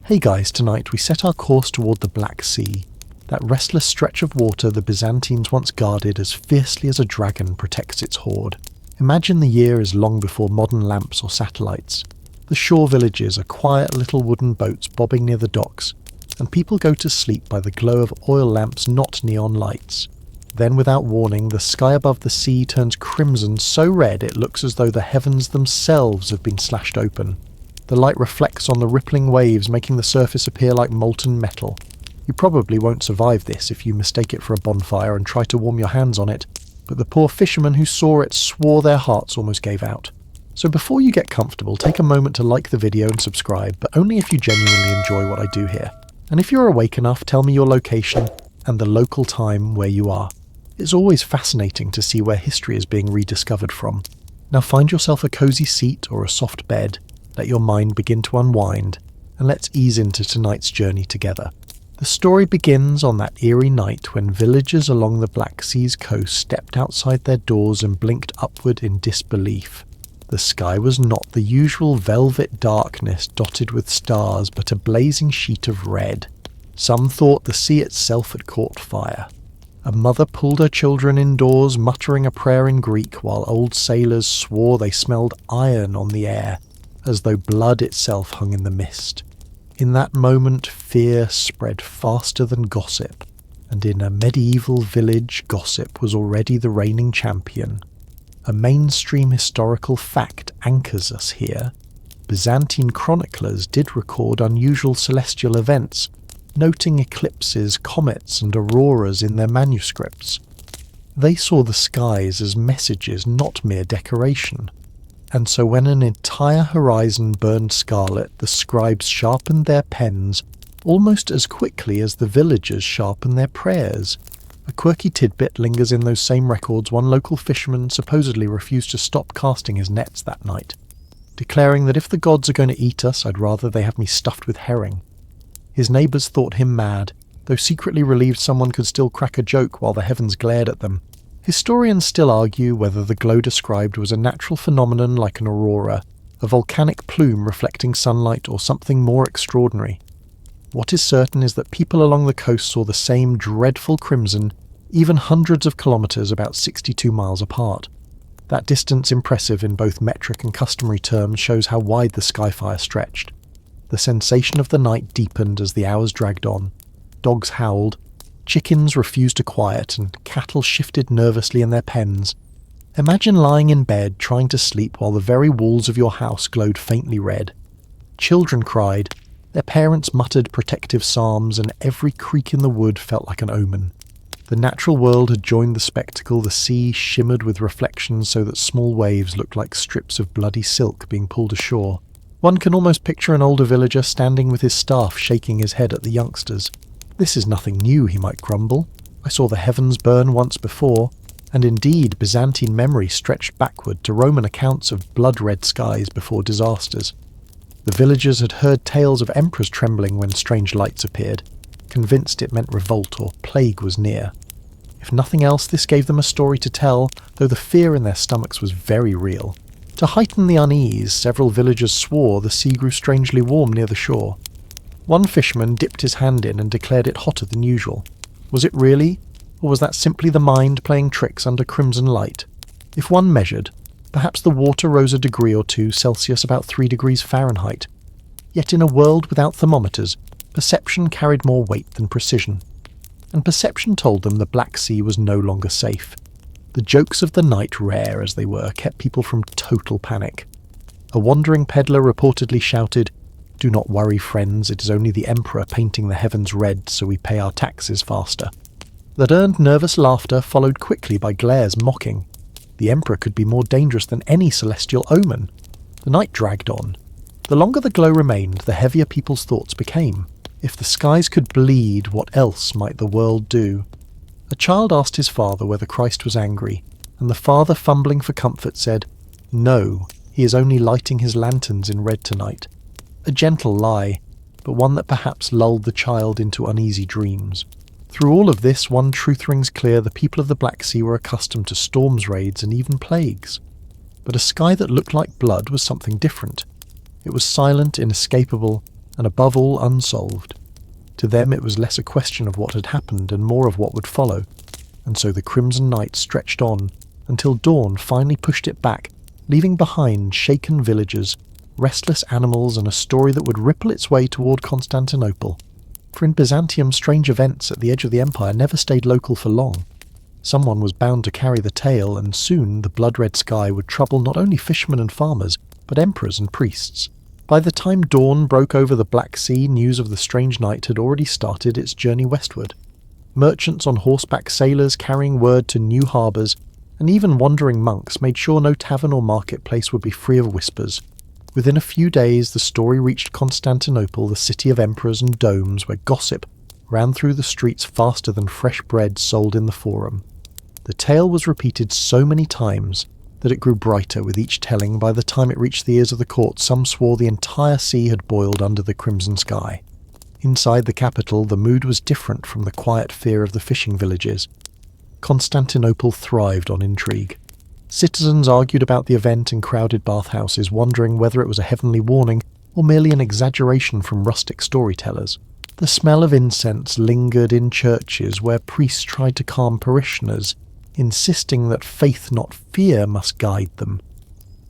Hey guys, tonight we set our course toward the Black Sea, that restless stretch of water the Byzantines once guarded as fiercely as a dragon protects its hoard. Imagine the year is long before modern lamps or satellites. The shore villages are quiet little wooden boats bobbing near the docks, and people go to sleep by the glow of oil lamps, not neon lights. Then, without warning, the sky above the sea turns crimson so red it looks as though the heavens themselves have been slashed open. The light reflects on the rippling waves, making the surface appear like molten metal. You probably won't survive this if you mistake it for a bonfire and try to warm your hands on it, but the poor fishermen who saw it swore their hearts almost gave out. So before you get comfortable, take a moment to like the video and subscribe, but only if you genuinely enjoy what I do here. And if you're awake enough, tell me your location and the local time where you are. It's always fascinating to see where history is being rediscovered from. Now find yourself a cozy seat or a soft bed, let your mind begin to unwind, and let's ease into tonight's journey together. The story begins on that eerie night when villagers along the Black Sea's coast stepped outside their doors and blinked upward in disbelief. The sky was not the usual velvet darkness dotted with stars, but a blazing sheet of red. Some thought the sea itself had caught fire. A mother pulled her children indoors, muttering a prayer in Greek, while old sailors swore they smelled iron on the air, as though blood itself hung in the mist. In that moment, fear spread faster than gossip, and in a medieval village, gossip was already the reigning champion. A mainstream historical fact anchors us here. Byzantine chroniclers did record unusual celestial events, noting eclipses, comets, and auroras in their manuscripts. They saw the skies as messages, not mere decoration. And so when an entire horizon burned scarlet, the scribes sharpened their pens almost as quickly as the villagers sharpened their prayers. A quirky tidbit lingers in those same records. One local fisherman supposedly refused to stop casting his nets that night, declaring that if the gods are going to eat us, I'd rather they have me stuffed with herring. His neighbours thought him mad, though secretly relieved someone could still crack a joke while the heavens glared at them. Historians still argue whether the glow described was a natural phenomenon like an aurora, a volcanic plume reflecting sunlight, or something more extraordinary. What is certain is that people along the coast saw the same dreadful crimson, even hundreds of kilometres, about 62 miles apart. That distance, impressive in both metric and customary terms, shows how wide the skyfire stretched. The sensation of the night deepened as the hours dragged on. Dogs howled, chickens refused to quiet, and cattle shifted nervously in their pens. Imagine lying in bed trying to sleep while the very walls of your house glowed faintly red. Children cried, their parents muttered protective psalms, and every creak in the wood felt like an omen. The natural world had joined the spectacle. The sea shimmered with reflections so that small waves looked like strips of bloody silk being pulled ashore. One can almost picture an older villager standing with his staff, shaking his head at the youngsters. "This is nothing new," he might grumble. "I saw the heavens burn once before." And indeed, Byzantine memory stretched backward to Roman accounts of blood-red skies before disasters. The villagers had heard tales of emperors trembling when strange lights appeared, convinced it meant revolt or plague was near. If nothing else, this gave them a story to tell, though the fear in their stomachs was very real. To heighten the unease, several villagers swore the sea grew strangely warm near the shore. One fisherman dipped his hand in and declared it hotter than usual. Was it really? Or was that simply the mind playing tricks under crimson light? If one measured, perhaps the water rose a degree or two Celsius, about 3 degrees Fahrenheit. Yet in a world without thermometers, perception carried more weight than precision. And perception told them the Black Sea was no longer safe. The jokes of the night, rare as they were, kept people from total panic. A wandering peddler reportedly shouted, "Do not worry, friends, it is only the emperor painting the heavens red so we pay our taxes faster." That earned nervous laughter followed quickly by glares mocking. The emperor could be more dangerous than any celestial omen. The night dragged on. The longer the glow remained, the heavier people's thoughts became. If the skies could bleed, what else might the world do? A child asked his father whether Christ was angry, and the father, fumbling for comfort, said, "No, he is only lighting his lanterns in red tonight." A gentle lie, but one that perhaps lulled the child into uneasy dreams. Through all of this, one truth rings clear: the people of the Black Sea were accustomed to storms, raids, and even plagues. But a sky that looked like blood was something different. It was silent, inescapable, and above all unsolved. To them it was less a question of what had happened and more of what would follow, and so the crimson night stretched on until dawn finally pushed it back, leaving behind shaken villagers, restless animals, and a story that would ripple its way toward Constantinople. For in Byzantium, strange events at the edge of the empire never stayed local for long. Someone was bound to carry the tale, and soon the blood-red sky would trouble not only fishermen and farmers, but emperors and priests. By the time dawn broke over the Black Sea, news of the strange night had already started its journey westward. Merchants on horseback, sailors carrying word to new harbours, and even wandering monks made sure no tavern or marketplace would be free of whispers. Within a few days the story reached Constantinople, the city of emperors and domes, where gossip ran through the streets faster than fresh bread sold in the forum. The tale was repeated so many times that it grew brighter with each telling. By the time it reached the ears of the court, some swore the entire sea had boiled under the crimson sky. Inside the capital, the mood was different from the quiet fear of the fishing villages. Constantinople thrived on intrigue. Citizens argued about the event in crowded bathhouses, wondering whether it was a heavenly warning or merely an exaggeration from rustic storytellers. The smell of incense lingered in churches where priests tried to calm parishioners, insisting that faith not fear must guide them.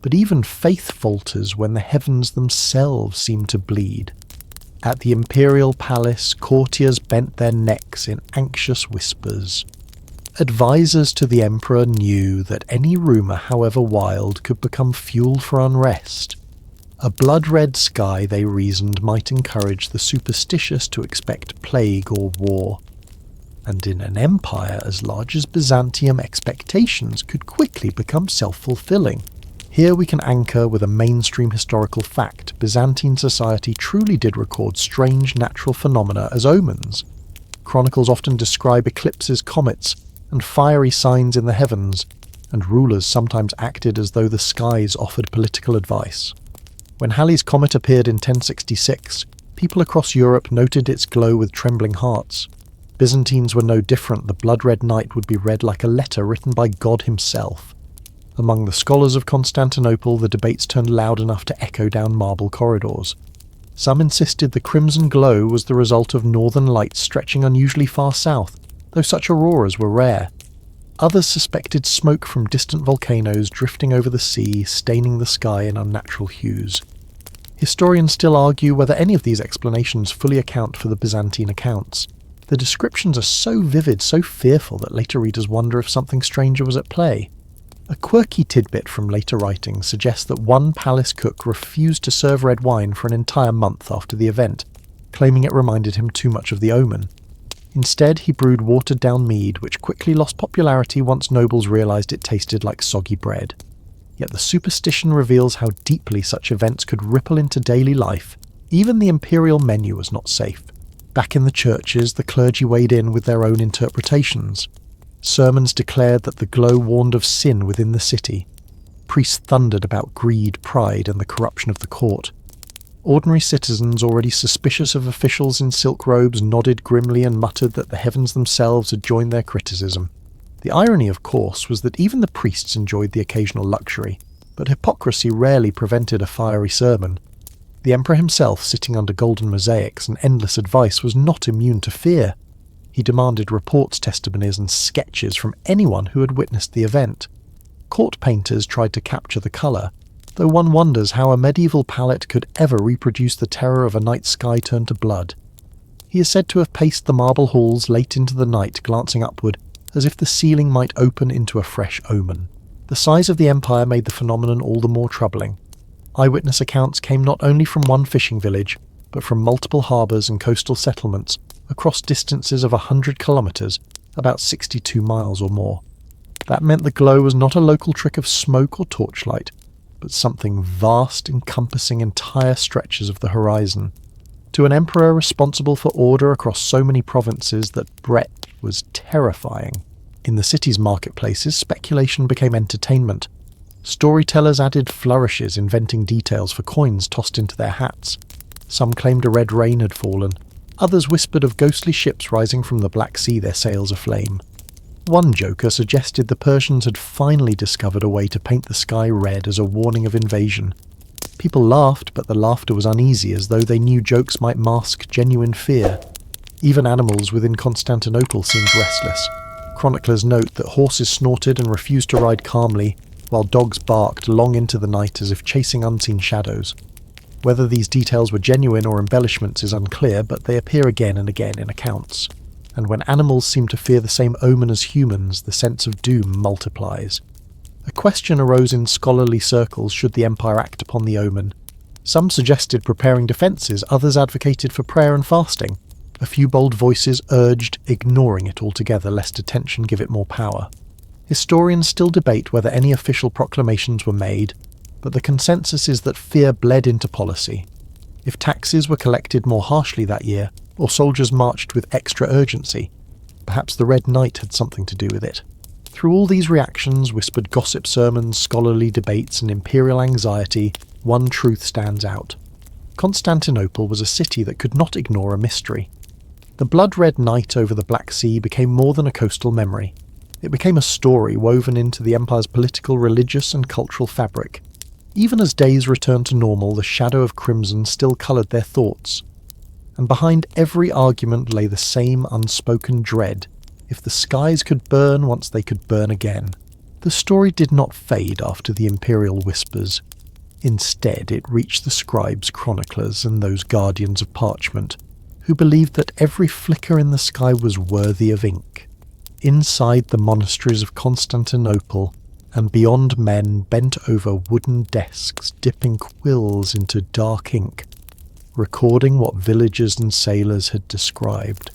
But even faith falters when the heavens themselves seem to bleed. At the imperial palace, courtiers bent their necks in anxious whispers. Advisors to the emperor knew that any rumour, however wild, could become fuel for unrest. A blood-red sky, they reasoned, might encourage the superstitious to expect plague or war. And in an empire as large as Byzantium, expectations could quickly become self-fulfilling. Here we can anchor with a mainstream historical fact. Byzantine society truly did record strange natural phenomena as omens. Chronicles often describe eclipses, comets, and fiery signs in the heavens, and rulers sometimes acted as though the skies offered political advice. When Halley's comet appeared in 1066, people across Europe noted its glow with trembling hearts. Byzantines were no different. The blood-red night would be read like a letter written by God himself. Among the scholars of Constantinople, the debates turned loud enough to echo down marble corridors. Some insisted the crimson glow was the result of northern lights stretching unusually far south, though such auroras were rare. Others suspected smoke from distant volcanoes drifting over the sea, staining the sky in unnatural hues. Historians still argue whether any of these explanations fully account for the Byzantine accounts. The descriptions are so vivid, so fearful, that later readers wonder if something stranger was at play. A quirky tidbit from later writings suggests that one palace cook refused to serve red wine for an entire month after the event, claiming it reminded him too much of the omen. Instead, he brewed watered-down mead, which quickly lost popularity once nobles realised it tasted like soggy bread. Yet the superstition reveals how deeply such events could ripple into daily life. Even the imperial menu was not safe. Back in the churches, the clergy weighed in with their own interpretations. Sermons declared that the glow warned of sin within the city. Priests thundered about greed, pride, and the corruption of the court. Ordinary citizens, already suspicious of officials in silk robes, nodded grimly and muttered that the heavens themselves had joined their criticism. The irony, of course, was that even the priests enjoyed the occasional luxury, but hypocrisy rarely prevented a fiery sermon. The emperor himself, sitting under golden mosaics and endless advice, was not immune to fear. He demanded reports, testimonies, and sketches from anyone who had witnessed the event. Court painters tried to capture the colour, though one wonders how a medieval palette could ever reproduce the terror of a night sky turned to blood. He is said to have paced the marble halls late into the night, glancing upward, as if the ceiling might open into a fresh omen. The size of the empire made the phenomenon all the more troubling. Eyewitness accounts came not only from one fishing village, but from multiple harbours and coastal settlements across distances of 100 kilometres, about 62 miles or more. That meant the glow was not a local trick of smoke or torchlight, but something vast, encompassing entire stretches of the horizon. To an emperor responsible for order across so many provinces, that breadth was terrifying. In the city's marketplaces, speculation became entertainment. Storytellers added flourishes, inventing details for coins tossed into their hats. Some claimed a red rain had fallen. Others whispered of ghostly ships rising from the Black Sea, their sails aflame. One joker suggested the Persians had finally discovered a way to paint the sky red as a warning of invasion. People laughed, but the laughter was uneasy, as though they knew jokes might mask genuine fear. Even animals within Constantinople seemed restless. Chroniclers note that horses snorted and refused to ride calmly, while dogs barked long into the night as if chasing unseen shadows. Whether these details were genuine or embellishments is unclear, but they appear again and again in accounts. And when animals seem to fear the same omen as humans, the sense of doom multiplies. A question arose in scholarly circles: should the empire act upon the omen? Some suggested preparing defences, others advocated for prayer and fasting. A few bold voices urged ignoring it altogether, lest attention give it more power. Historians still debate whether any official proclamations were made, but the consensus is that fear bled into policy. If taxes were collected more harshly that year, or soldiers marched with extra urgency, perhaps the Red Knight had something to do with it. Through all these reactions, whispered gossip sermons, scholarly debates, and imperial anxiety, one truth stands out. Constantinople was a city that could not ignore a mystery. The blood-red night over the Black Sea became more than a coastal memory. It became a story woven into the empire's political, religious, and cultural fabric. Even as days returned to normal, the shadow of crimson still coloured their thoughts. And behind every argument lay the same unspoken dread: if the skies could burn once, they could burn again. The story did not fade after the imperial whispers. Instead, it reached the scribes, chroniclers, and those guardians of parchment, who believed that every flicker in the sky was worthy of ink. Inside the monasteries of Constantinople, and beyond, men bent over wooden desks, dipping quills into dark ink, recording what villagers and sailors had described.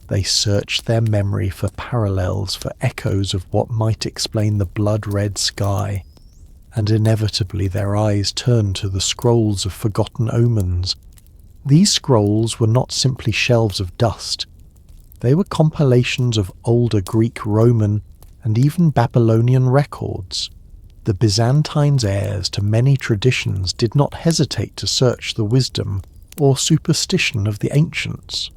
They searched their memory for parallels, for echoes of what might explain the blood-red sky, and inevitably their eyes turned to the scrolls of forgotten omens. These scrolls were not simply shelves of dust. They were compilations of older Greek, Roman, and even Babylonian records. The Byzantines' heirs to many traditions did not hesitate to search the wisdom or superstition of the ancients.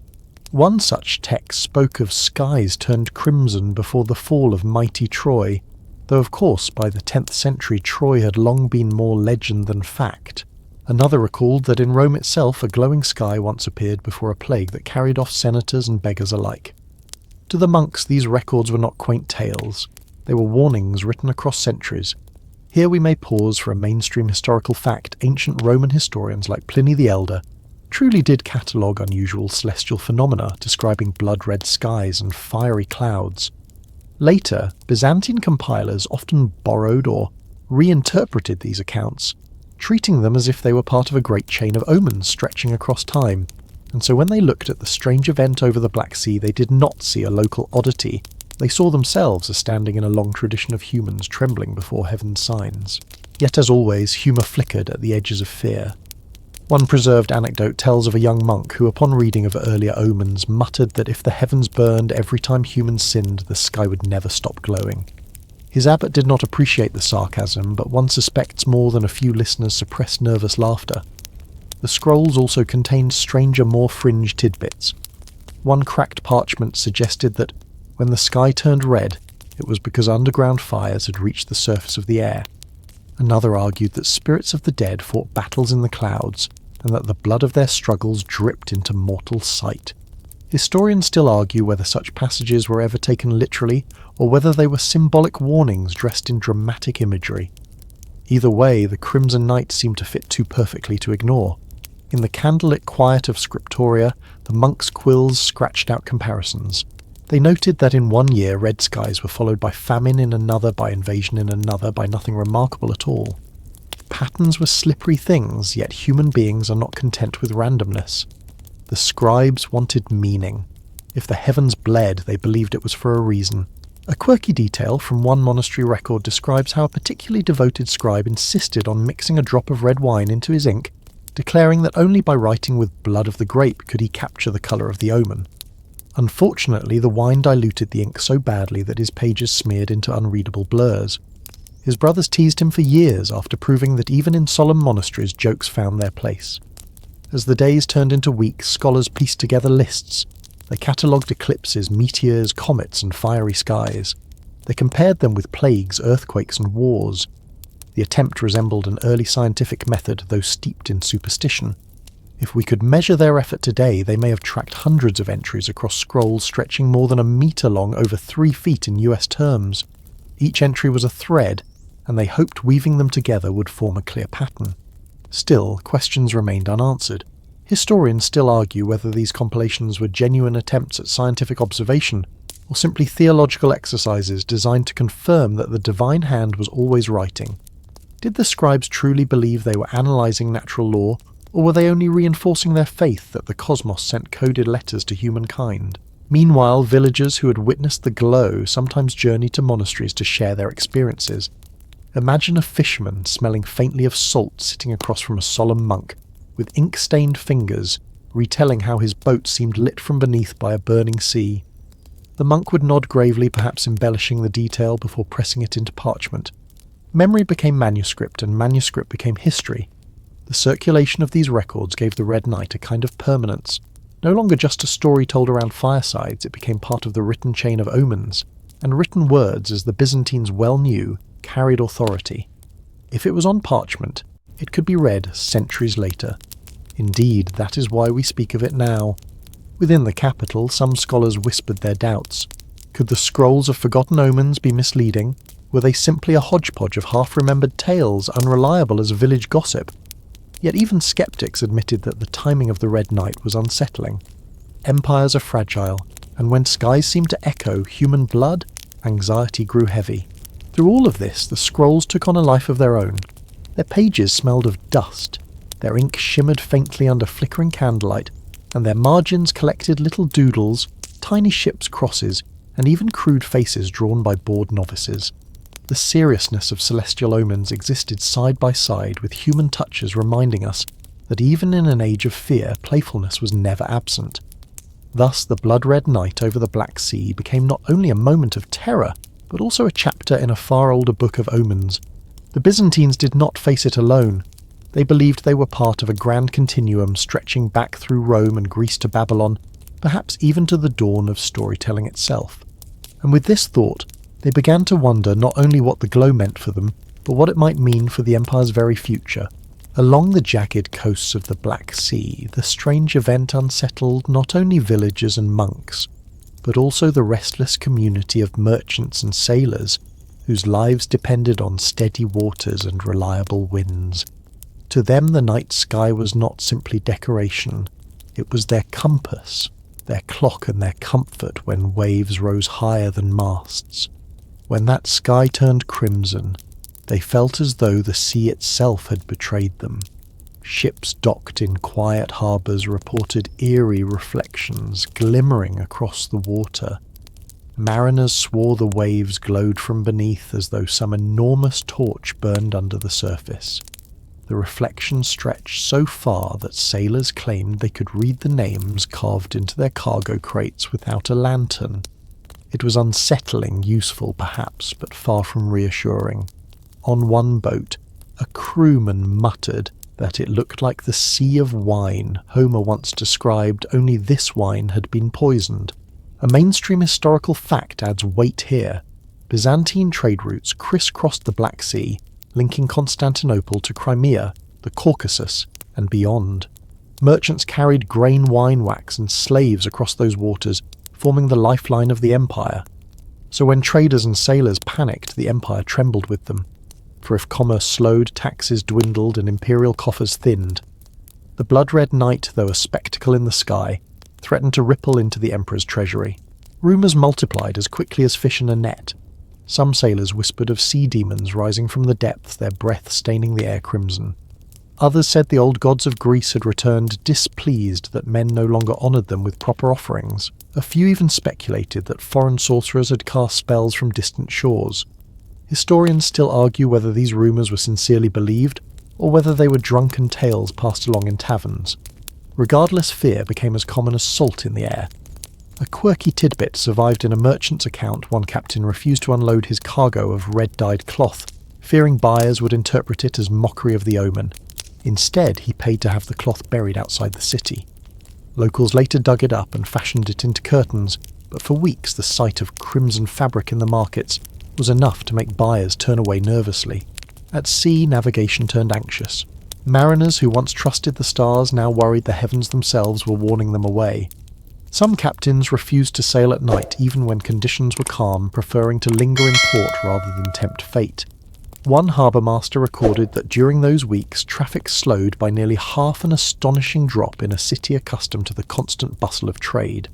One such text spoke of skies turned crimson before the fall of mighty Troy, though of course by the 10th century Troy had long been more legend than fact. Another recalled that in Rome itself a glowing sky once appeared before a plague that carried off senators and beggars alike. To the monks, these records were not quaint tales. They were warnings written across centuries. Here we may pause for a mainstream historical fact: ancient Roman historians like Pliny the Elder truly did catalogue unusual celestial phenomena, describing blood-red skies and fiery clouds. Later, Byzantine compilers often borrowed or reinterpreted these accounts, treating them as if they were part of a great chain of omens stretching across time. And so when they looked at the strange event over the Black Sea, they did not see a local oddity. They saw themselves as standing in a long tradition of humans trembling before heaven's signs. Yet as always, humour flickered at the edges of fear. One preserved anecdote tells of a young monk who, upon reading of earlier omens, muttered that if the heavens burned every time humans sinned, the sky would never stop glowing. His abbot did not appreciate the sarcasm, but one suspects more than a few listeners suppressed nervous laughter. The scrolls also contained stranger, more fringe tidbits. One cracked parchment suggested that when the sky turned red, it was because underground fires had reached the surface of the air. Another argued that spirits of the dead fought battles in the clouds, and that the blood of their struggles dripped into mortal sight. Historians still argue whether such passages were ever taken literally, or whether they were symbolic warnings dressed in dramatic imagery. Either way, the crimson night seemed to fit too perfectly to ignore. In the candlelit quiet of scriptoria, the monks' quills scratched out comparisons. They noted that in one year red skies were followed by famine in another, by invasion in another, by nothing remarkable at all. Patterns were slippery things, yet human beings are not content with randomness. The scribes wanted meaning. If the heavens bled, they believed it was for a reason. A quirky detail from one monastery record describes how a particularly devoted scribe insisted on mixing a drop of red wine into his ink, declaring that only by writing with blood of the grape could he capture the colour of the omen. Unfortunately, the wine diluted the ink so badly that his pages smeared into unreadable blurs. His brothers teased him for years after proving that even in solemn monasteries jokes found their place. As the days turned into weeks, scholars pieced together lists. They catalogued eclipses, meteors, comets, and fiery skies. They compared them with plagues, earthquakes, and wars. The attempt resembled an early scientific method, though steeped in superstition. If we could measure their effort today, they may have tracked hundreds of entries across scrolls stretching more than a metre long, over 3 feet in US terms. Each entry was a thread, and they hoped weaving them together would form a clear pattern. Still, questions remained unanswered. Historians still argue whether these compilations were genuine attempts at scientific observation, or simply theological exercises designed to confirm that the divine hand was always writing. Did the scribes truly believe they were analysing natural law, or were they only reinforcing their faith that the cosmos sent coded letters to humankind? Meanwhile, villagers who had witnessed the glow sometimes journeyed to monasteries to share their experiences. Imagine a fisherman smelling faintly of salt sitting across from a solemn monk, with ink-stained fingers, retelling how his boat seemed lit from beneath by a burning sea. The monk would nod gravely, perhaps embellishing the detail before pressing it into parchment. Memory became manuscript, and manuscript became history. The circulation of these records gave the Red Night a kind of permanence. No longer just a story told around firesides, it became part of the written chain of omens, and written words, as the Byzantines well knew, carried authority. If it was on parchment, it could be read centuries later. Indeed, that is why we speak of it now. Within the capital, some scholars whispered their doubts. Could the scrolls of forgotten omens be misleading? Were they simply a hodgepodge of half-remembered tales, unreliable as village gossip? Yet even skeptics admitted that the timing of the Red Night was unsettling. Empires are fragile, and when skies seemed to echo human blood, anxiety grew heavy. Through all of this, the scrolls took on a life of their own. Their pages smelled of dust, their ink shimmered faintly under flickering candlelight, and their margins collected little doodles, tiny ships' crosses, and even crude faces drawn by bored novices. The seriousness of celestial omens existed side by side with human touches reminding us that even in an age of fear, playfulness was never absent. Thus, the blood-red night over the Black Sea became not only a moment of terror, but also a chapter in a far older book of omens. The Byzantines did not face it alone. They believed they were part of a grand continuum stretching back through Rome and Greece to Babylon, perhaps even to the dawn of storytelling itself. And with this thought, they began to wonder not only what the glow meant for them, but what it might mean for the empire's very future. Along the jagged coasts of the Black Sea, the strange event unsettled not only villagers and monks, but also the restless community of merchants and sailors whose lives depended on steady waters and reliable winds. To them the night sky was not simply decoration, it was their compass, their clock and their comfort when waves rose higher than masts. When that sky turned crimson, they felt as though the sea itself had betrayed them. Ships docked in quiet harbours reported eerie reflections glimmering across the water. Mariners swore the waves glowed from beneath as though some enormous torch burned under the surface. The reflections stretched so far that sailors claimed they could read the names carved into their cargo crates without a lantern. It was unsettling, useful perhaps, but far from reassuring. On one boat, a crewman muttered that it looked like the sea of wine Homer once described, only this wine had been poisoned. A mainstream historical fact adds weight here. Byzantine trade routes crisscrossed the Black Sea, linking Constantinople to Crimea, the Caucasus, and beyond. Merchants carried grain, wine wax, and slaves across those waters, forming the lifeline of the empire. So when traders and sailors panicked, the empire trembled with them. For if commerce slowed, taxes dwindled, and imperial coffers thinned. The blood-red night, though a spectacle in the sky, threatened to ripple into the emperor's treasury. Rumours multiplied as quickly as fish in a net. Some sailors whispered of sea demons rising from the depths, their breath staining the air crimson. Others said the old gods of Greece had returned, displeased that men no longer honoured them with proper offerings. A few even speculated that foreign sorcerers had cast spells from distant shores. Historians still argue whether these rumours were sincerely believed, or whether they were drunken tales passed along in taverns. Regardless, fear became as common as salt in the air. A quirky tidbit survived in a merchant's account. One captain refused to unload his cargo of red-dyed cloth, fearing buyers would interpret it as mockery of the omen. Instead, he paid to have the cloth buried outside the city. Locals later dug it up and fashioned it into curtains, but for weeks the sight of crimson fabric in the markets was enough to make buyers turn away nervously. At sea, navigation turned anxious. Mariners who once trusted the stars now worried the heavens themselves were warning them away. Some captains refused to sail at night even when conditions were calm, preferring to linger in port rather than tempt fate. One harbour master recorded that during those weeks traffic slowed by nearly half, an astonishing drop in a city accustomed to the constant bustle of trade.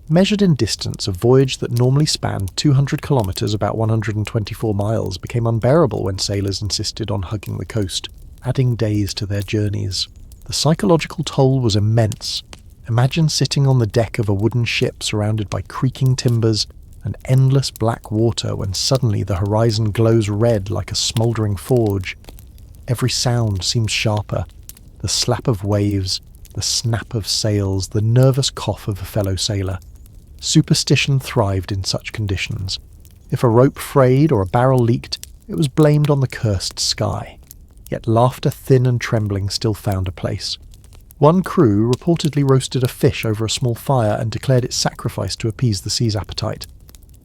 Measured in distance, a voyage that normally spanned 200 kilometres, about 124 miles, became unbearable when sailors insisted on hugging the coast, adding days to their journeys. The psychological toll was immense. Imagine sitting on the deck of a wooden ship surrounded by creaking timbers and endless black water when suddenly the horizon glows red like a smouldering forge. Every sound seems sharper. The slap of waves, the snap of sails, the nervous cough of a fellow sailor. Superstition thrived in such conditions. If a rope frayed or a barrel leaked, it was blamed on the cursed sky. Yet laughter thin and trembling still found a place. One crew reportedly roasted a fish over a small fire and declared it sacrifice to appease the sea's appetite.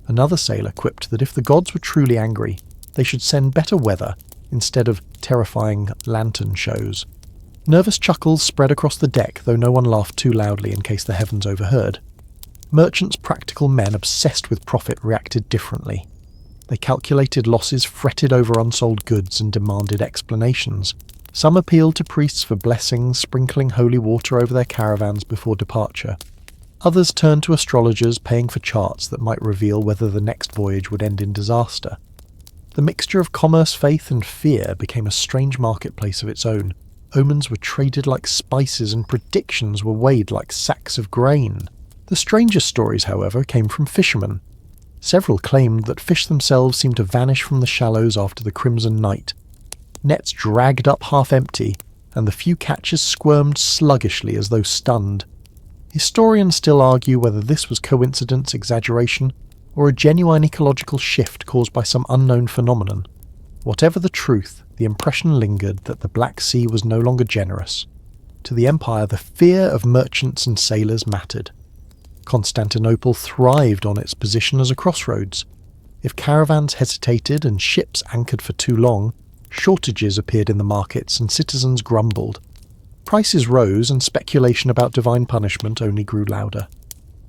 Another sailor quipped that if the gods were truly angry, they should send better weather instead of terrifying lantern shows. Nervous chuckles spread across the deck, though no one laughed too loudly in case the heavens overheard. Merchants' practical men obsessed with profit reacted differently. They calculated losses, fretted over unsold goods, and demanded explanations. Some appealed to priests for blessings, sprinkling holy water over their caravans before departure. Others turned to astrologers, paying for charts that might reveal whether the next voyage would end in disaster. The mixture of commerce, faith, and fear became a strange marketplace of its own. Omens were traded like spices, and predictions were weighed like sacks of grain. The strangest stories, however, came from fishermen. Several claimed that fish themselves seemed to vanish from the shallows after the crimson night. Nets dragged up half empty, and the few catches squirmed sluggishly as though stunned. Historians still argue whether this was coincidence, exaggeration, or a genuine ecological shift caused by some unknown phenomenon. Whatever the truth, the impression lingered that the Black Sea was no longer generous. To the empire, the fear of merchants and sailors mattered. Constantinople thrived on its position as a crossroads. If caravans hesitated and ships anchored for too long, shortages appeared in the markets and citizens grumbled. Prices rose and speculation about divine punishment only grew louder.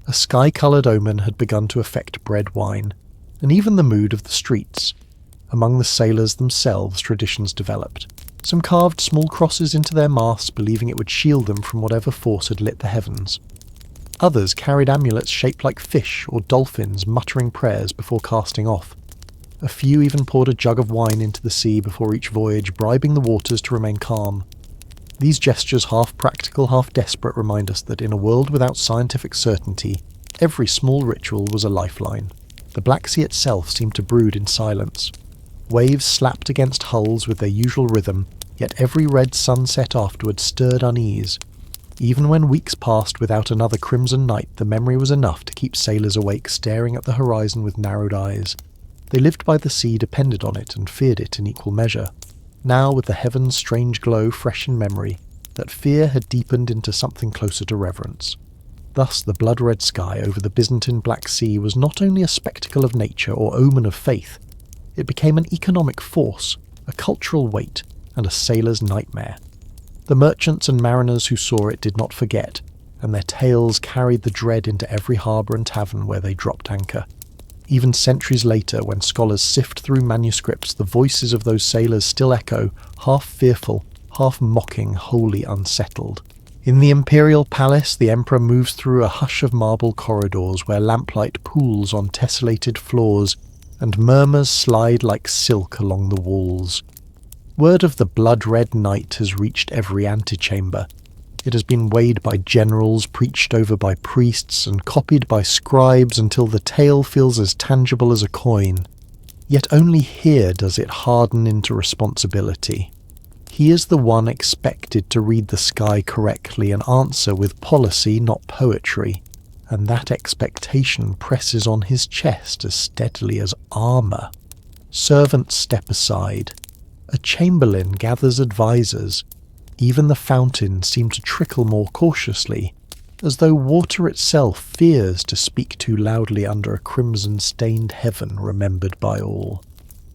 A sky-coloured omen had begun to affect bread wine, and even the mood of the streets. Among the sailors themselves traditions developed. Some carved small crosses into their masts, believing it would shield them from whatever force had lit the heavens. Others carried amulets shaped like fish or dolphins, muttering prayers before casting off. A few even poured a jug of wine into the sea before each voyage, bribing the waters to remain calm. These gestures, half practical, half desperate, remind us that in a world without scientific certainty, every small ritual was a lifeline. The Black Sea itself seemed to brood in silence. Waves slapped against hulls with their usual rhythm, yet every red sunset afterward stirred unease. Even when weeks passed without another crimson night, the memory was enough to keep sailors awake, staring at the horizon with narrowed eyes. They lived by the sea, depended on it, and feared it in equal measure. Now, with the heaven's strange glow fresh in memory, that fear had deepened into something closer to reverence. Thus the blood-red sky over the Byzantine Black Sea was not only a spectacle of nature or omen of faith, it became an economic force, a cultural weight, and a sailor's nightmare. The merchants and mariners who saw it did not forget, and their tales carried the dread into every harbour and tavern where they dropped anchor. Even centuries later, when scholars sift through manuscripts, the voices of those sailors still echo, half fearful, half mocking, wholly unsettled. In the imperial palace, the emperor moves through a hush of marble corridors where lamplight pools on tessellated floors, and murmurs slide like silk along the walls. Word of the blood-red night has reached every antechamber. It has been weighed by generals, preached over by priests, and copied by scribes until the tale feels as tangible as a coin. Yet only here does it harden into responsibility. He is the one expected to read the sky correctly and answer with policy, not poetry, and that expectation presses on his chest as steadily as armour. Servants step aside. A chamberlain gathers advisers. Even the fountains seem to trickle more cautiously, as though water itself fears to speak too loudly under a crimson-stained heaven remembered by all.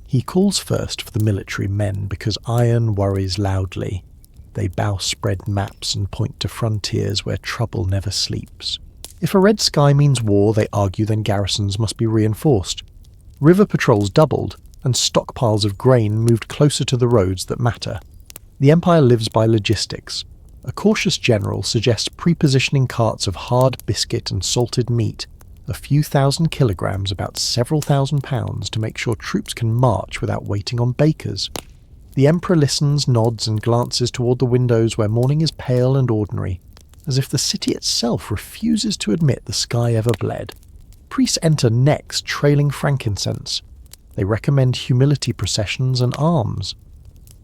He calls first for the military men because iron worries loudly. They bow-spread maps and point to frontiers where trouble never sleeps. If a red sky means war, they argue, then garrisons must be reinforced. River patrols doubled, and stockpiles of grain moved closer to the roads that matter. The Empire lives by logistics. A cautious general suggests prepositioning carts of hard biscuit and salted meat, a few thousand kilograms, about several thousand pounds, to make sure troops can march without waiting on bakers. The Emperor listens, nods, and glances toward the windows where morning is pale and ordinary, as if the city itself refuses to admit the sky ever bled. Priests enter next, trailing frankincense. They recommend humility processions and arms.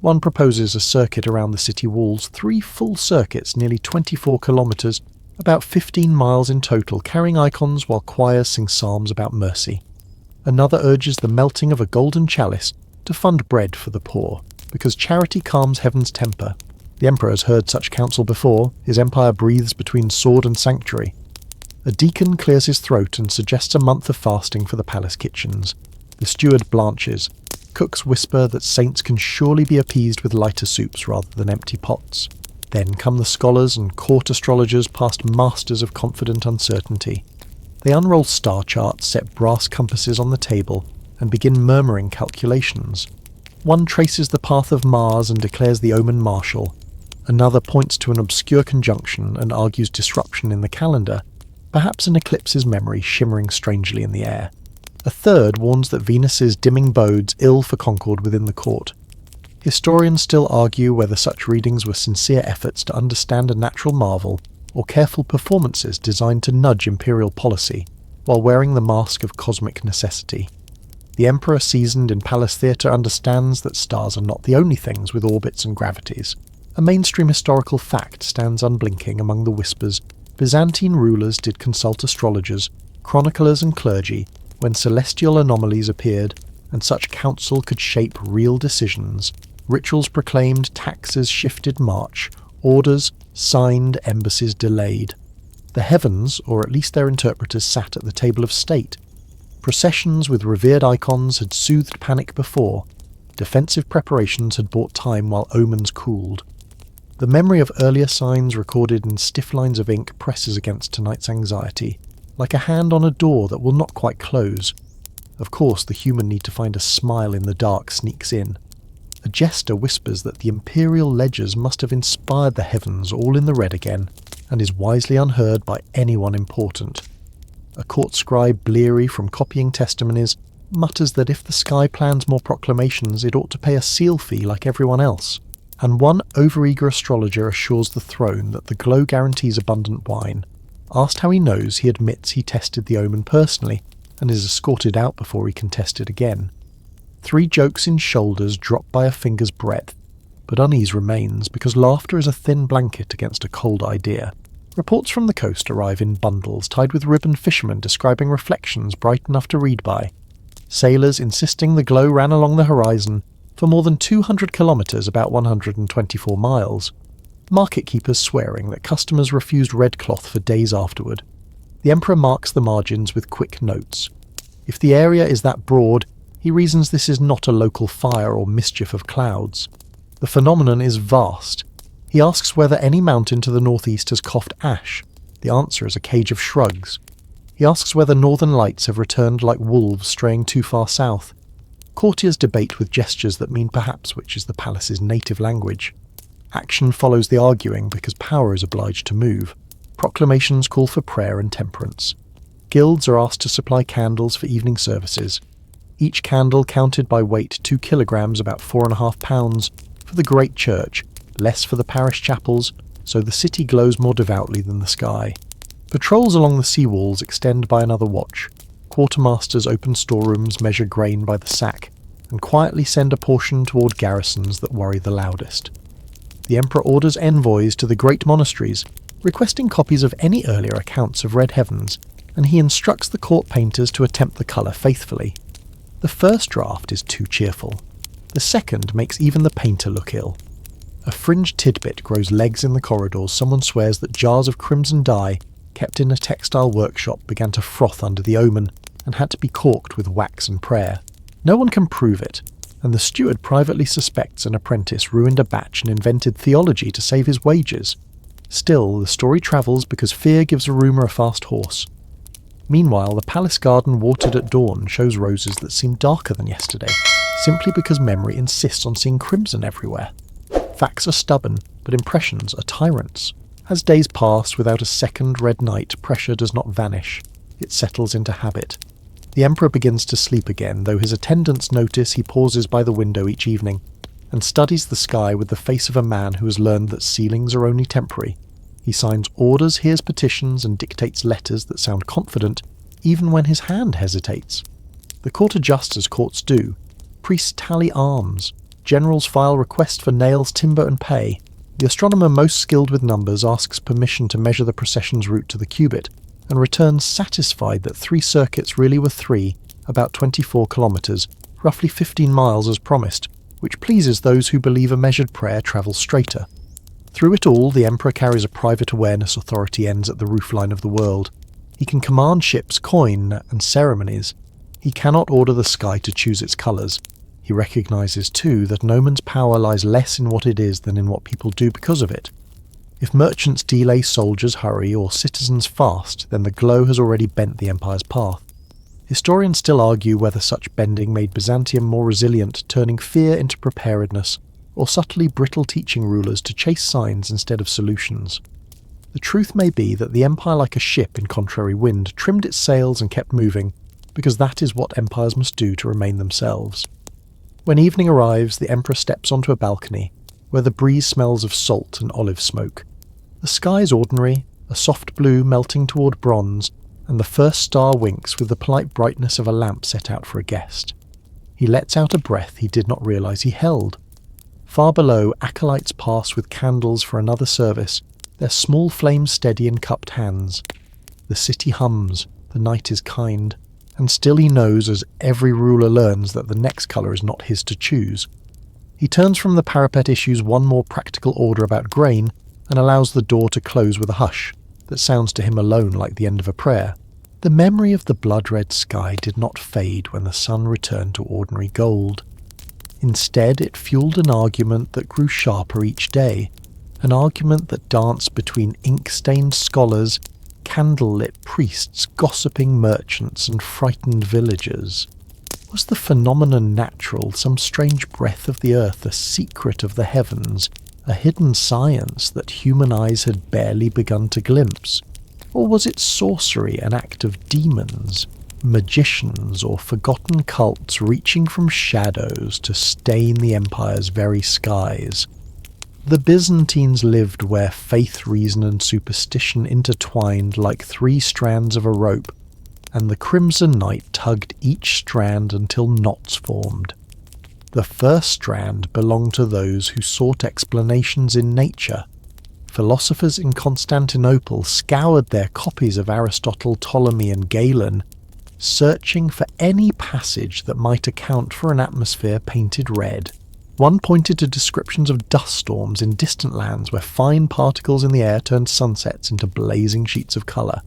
One proposes a circuit around the city walls, 3 full circuits, nearly 24 kilometres, about 15 miles in total, carrying icons while choirs sing psalms about mercy. Another urges the melting of a golden chalice to fund bread for the poor, because charity calms heaven's temper. The Emperor has heard such counsel before. His empire breathes between sword and sanctuary. A deacon clears his throat and suggests a month of fasting for the palace kitchens. The steward blanches. Cooks whisper that saints can surely be appeased with lighter soups rather than empty pots. Then come the scholars and court astrologers, past masters of confident uncertainty. They unroll star charts, set brass compasses on the table, and begin murmuring calculations. One traces the path of Mars and declares the omen martial. Another points to an obscure conjunction and argues disruption in the calendar, perhaps an eclipse's memory shimmering strangely in the air. A third warns that Venus's dimming bodes ill for concord within the court. Historians still argue whether such readings were sincere efforts to understand a natural marvel or careful performances designed to nudge imperial policy while wearing the mask of cosmic necessity. The Emperor, seasoned in palace theatre, understands that stars are not the only things with orbits and gravities. A mainstream historical fact stands unblinking among the whispers. Byzantine rulers did consult astrologers, chroniclers and clergy when celestial anomalies appeared, and such counsel could shape real decisions. Rituals proclaimed, taxes shifted March, orders signed, embassies delayed. The heavens, or at least their interpreters, sat at the table of state. Processions with revered icons had soothed panic before. Defensive preparations had bought time while omens cooled. The memory of earlier signs recorded in stiff lines of ink presses against tonight's anxiety, like a hand on a door that will not quite close. Of course, the human need to find a smile in the dark sneaks in. A jester whispers that the imperial ledgers must have inspired the heavens all in the red again, and is wisely unheard by anyone important. A court scribe, bleary from copying testimonies, mutters that if the sky plans more proclamations, it ought to pay a seal fee like everyone else. And one overeager astrologer assures the throne that the glow guarantees abundant wine. Asked how he knows, he admits he tested the omen personally, and is escorted out before he can test it again. 3 jokes in shoulders drop by a finger's breadth, but unease remains because laughter is a thin blanket against a cold idea. Reports from the coast arrive in bundles tied with ribboned fishermen describing reflections bright enough to read by. Sailors insisting the glow ran along the horizon for more than 200 kilometres, about 124 miles. Market keepers swearing that customers refused red cloth for days afterward. The Emperor marks the margins with quick notes. If the area is that broad, he reasons this is not a local fire or mischief of clouds. The phenomenon is vast. He asks whether any mountain to the northeast has coughed ash. The answer is a cage of shrugs. He asks whether northern lights have returned like wolves straying too far south. Courtiers debate with gestures that mean perhaps which is the palace's native language. Action follows the arguing because power is obliged to move. Proclamations call for prayer and temperance. Guilds are asked to supply candles for evening services. Each candle counted by weight, 2 kilograms, about 4.5 pounds, for the great church, less for the parish chapels, so the city glows more devoutly than the sky. Patrols along the sea walls extend by another watch. Quartermasters open storerooms, measure grain by the sack, and quietly send a portion toward garrisons that worry the loudest. The Emperor orders envoys to the great monasteries, requesting copies of any earlier accounts of red heavens, and he instructs the court painters to attempt the colour faithfully. The first draft is too cheerful. The second makes even the painter look ill. A fringed tidbit grows legs in the corridors. Someone swears that jars of crimson dye, kept in a textile workshop, began to froth under the omen, and had to be corked with wax and prayer. No one can prove it, and the steward privately suspects an apprentice ruined a batch and invented theology to save his wages. Still, the story travels because fear gives a rumour a fast horse. Meanwhile, the palace garden watered at dawn shows roses that seem darker than yesterday, simply because memory insists on seeing crimson everywhere. Facts are stubborn, but impressions are tyrants. As days pass without a second red night, pressure does not vanish. It settles into habit. The emperor begins to sleep again, though his attendants notice he pauses by the window each evening and studies the sky with the face of a man who has learned that ceilings are only temporary. He signs orders, hears petitions, and dictates letters that sound confident, even when his hand hesitates. The court adjusts as courts do. Priests tally arms. Generals file requests for nails, timber, and pay. The astronomer most skilled with numbers asks permission to measure the procession's route to the cubit, and returns satisfied that 3 circuits really were 3, about 24 kilometres, roughly 15 miles as promised, which pleases those who believe a measured prayer travels straighter. Through it all, the emperor carries a private awareness authority ends at the roofline of the world. He can command ships, coin, and ceremonies. He cannot order the sky to choose its colours. He recognises, too, that an omen's power lies less in what it is than in what people do because of it. If merchants delay, soldiers hurry, or citizens fast, then the glow has already bent the empire's path. Historians still argue whether such bending made Byzantium more resilient, turning fear into preparedness, or subtly brittle teaching rulers to chase signs instead of solutions. The truth may be that the empire, like a ship in contrary wind, trimmed its sails and kept moving, because that is what empires must do to remain themselves. When evening arrives, the emperor steps onto a balcony, where the breeze smells of salt and olive smoke. The sky is ordinary, a soft blue melting toward bronze, and the first star winks with the polite brightness of a lamp set out for a guest. He lets out a breath he did not realise he held. Far below, acolytes pass with candles for another service, their small flames steady in cupped hands. The city hums, the night is kind, and still he knows, as every ruler learns, that the next colour is not his to choose. He turns from the parapet, issues one more practical order about grain, and allows the door to close with a hush that sounds to him alone like the end of a prayer. The memory of the blood-red sky did not fade when the sun returned to ordinary gold. Instead, it fueled an argument that grew sharper each day, an argument that danced between ink-stained scholars, candle-lit priests, gossiping merchants, and frightened villagers. Was the phenomenon natural, some strange breath of the earth, a secret of the heavens, a hidden science that human eyes had barely begun to glimpse? Or was it sorcery, an act of demons, magicians, or forgotten cults reaching from shadows to stain the empire's very skies? The Byzantines lived where faith, reason, and superstition intertwined like 3 strands of a rope, and the crimson night tugged each strand until knots formed. The first strand belonged to those who sought explanations in nature. Philosophers in Constantinople scoured their copies of Aristotle, Ptolemy, and Galen, searching for any passage that might account for an atmosphere painted red. One pointed to descriptions of dust storms in distant lands where fine particles in the air turned sunsets into blazing sheets of colour.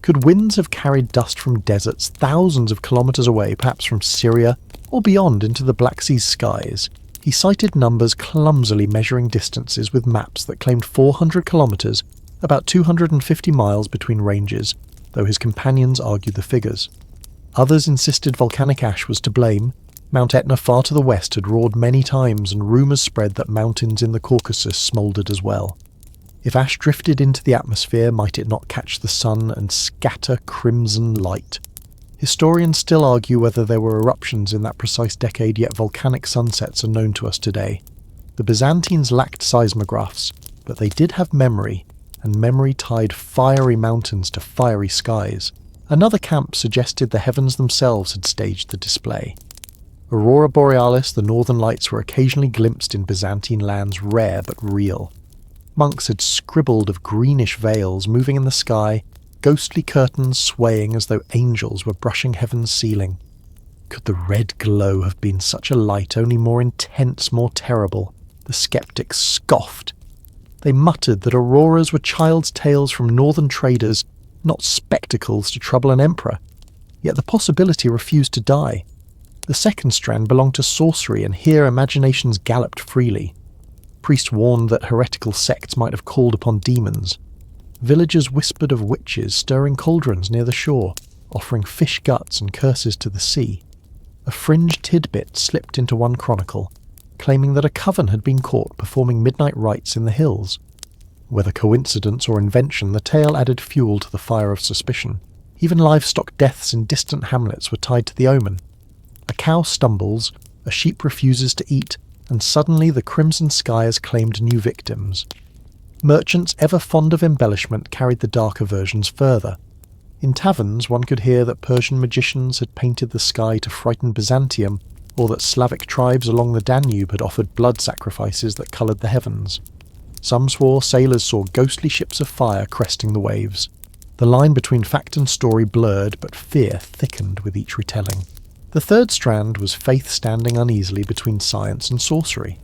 Could winds have carried dust from deserts thousands of kilometres away, perhaps from Syria, or beyond into the Black Sea's skies? He cited numbers, clumsily measuring distances with maps that claimed 400 kilometres, about 250 miles between ranges, though his companions argued the figures. Others insisted volcanic ash was to blame. Mount Etna far to the west had roared many times, and rumours spread that mountains in the Caucasus smouldered as well. If ash drifted into the atmosphere, might it not catch the sun and scatter crimson light? Historians still argue whether there were eruptions in that precise decade, yet volcanic sunsets are known to us today. The Byzantines lacked seismographs, but they did have memory, and memory tied fiery mountains to fiery skies. Another camp suggested the heavens themselves had staged the display. Aurora borealis, the northern lights, were occasionally glimpsed in Byzantine lands, rare but real. Monks had scribbled of greenish veils moving in the sky, ghostly curtains swaying as though angels were brushing heaven's ceiling. Could the red glow have been such a light, only more intense, more terrible? The skeptics scoffed. They muttered that auroras were child's tales from northern traders, not spectacles to trouble an emperor. Yet the possibility refused to die. The second strand belonged to sorcery, and here imaginations galloped freely. Priests warned that heretical sects might have called upon demons. Villagers whispered of witches stirring cauldrons near the shore, offering fish guts and curses to the sea. A fringe tidbit slipped into one chronicle, claiming that a coven had been caught performing midnight rites in the hills. Whether coincidence or invention, the tale added fuel to the fire of suspicion. Even livestock deaths in distant hamlets were tied to the omen. A cow stumbles, a sheep refuses to eat, and suddenly the crimson sky has claimed new victims. Merchants ever fond of embellishment carried the darker versions further. In taverns one could hear that Persian magicians had painted the sky to frighten Byzantium, or that Slavic tribes along the Danube had offered blood sacrifices that coloured the heavens. Some swore sailors saw ghostly ships of fire cresting the waves. The line between fact and story blurred, but fear thickened with each retelling. The third strand was faith standing uneasily between science and sorcery.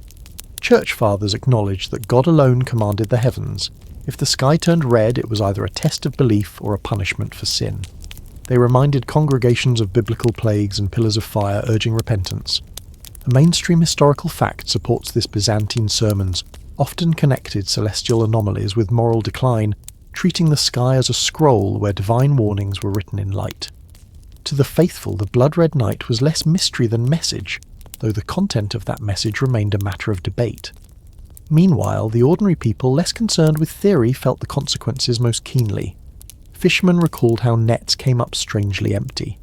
Church fathers acknowledged that God alone commanded the heavens. If the sky turned red, it was either a test of belief or a punishment for sin. They reminded congregations of biblical plagues and pillars of fire urging repentance. A mainstream historical fact supports this Byzantine sermons, often connected celestial anomalies with moral decline, treating the sky as a scroll where divine warnings were written in light. To the faithful, the blood-red night was less mystery than message, though the content of that message remained a matter of debate. Meanwhile, the ordinary people, less concerned with theory, felt the consequences most keenly. Fishermen recalled how nets came up strangely empty.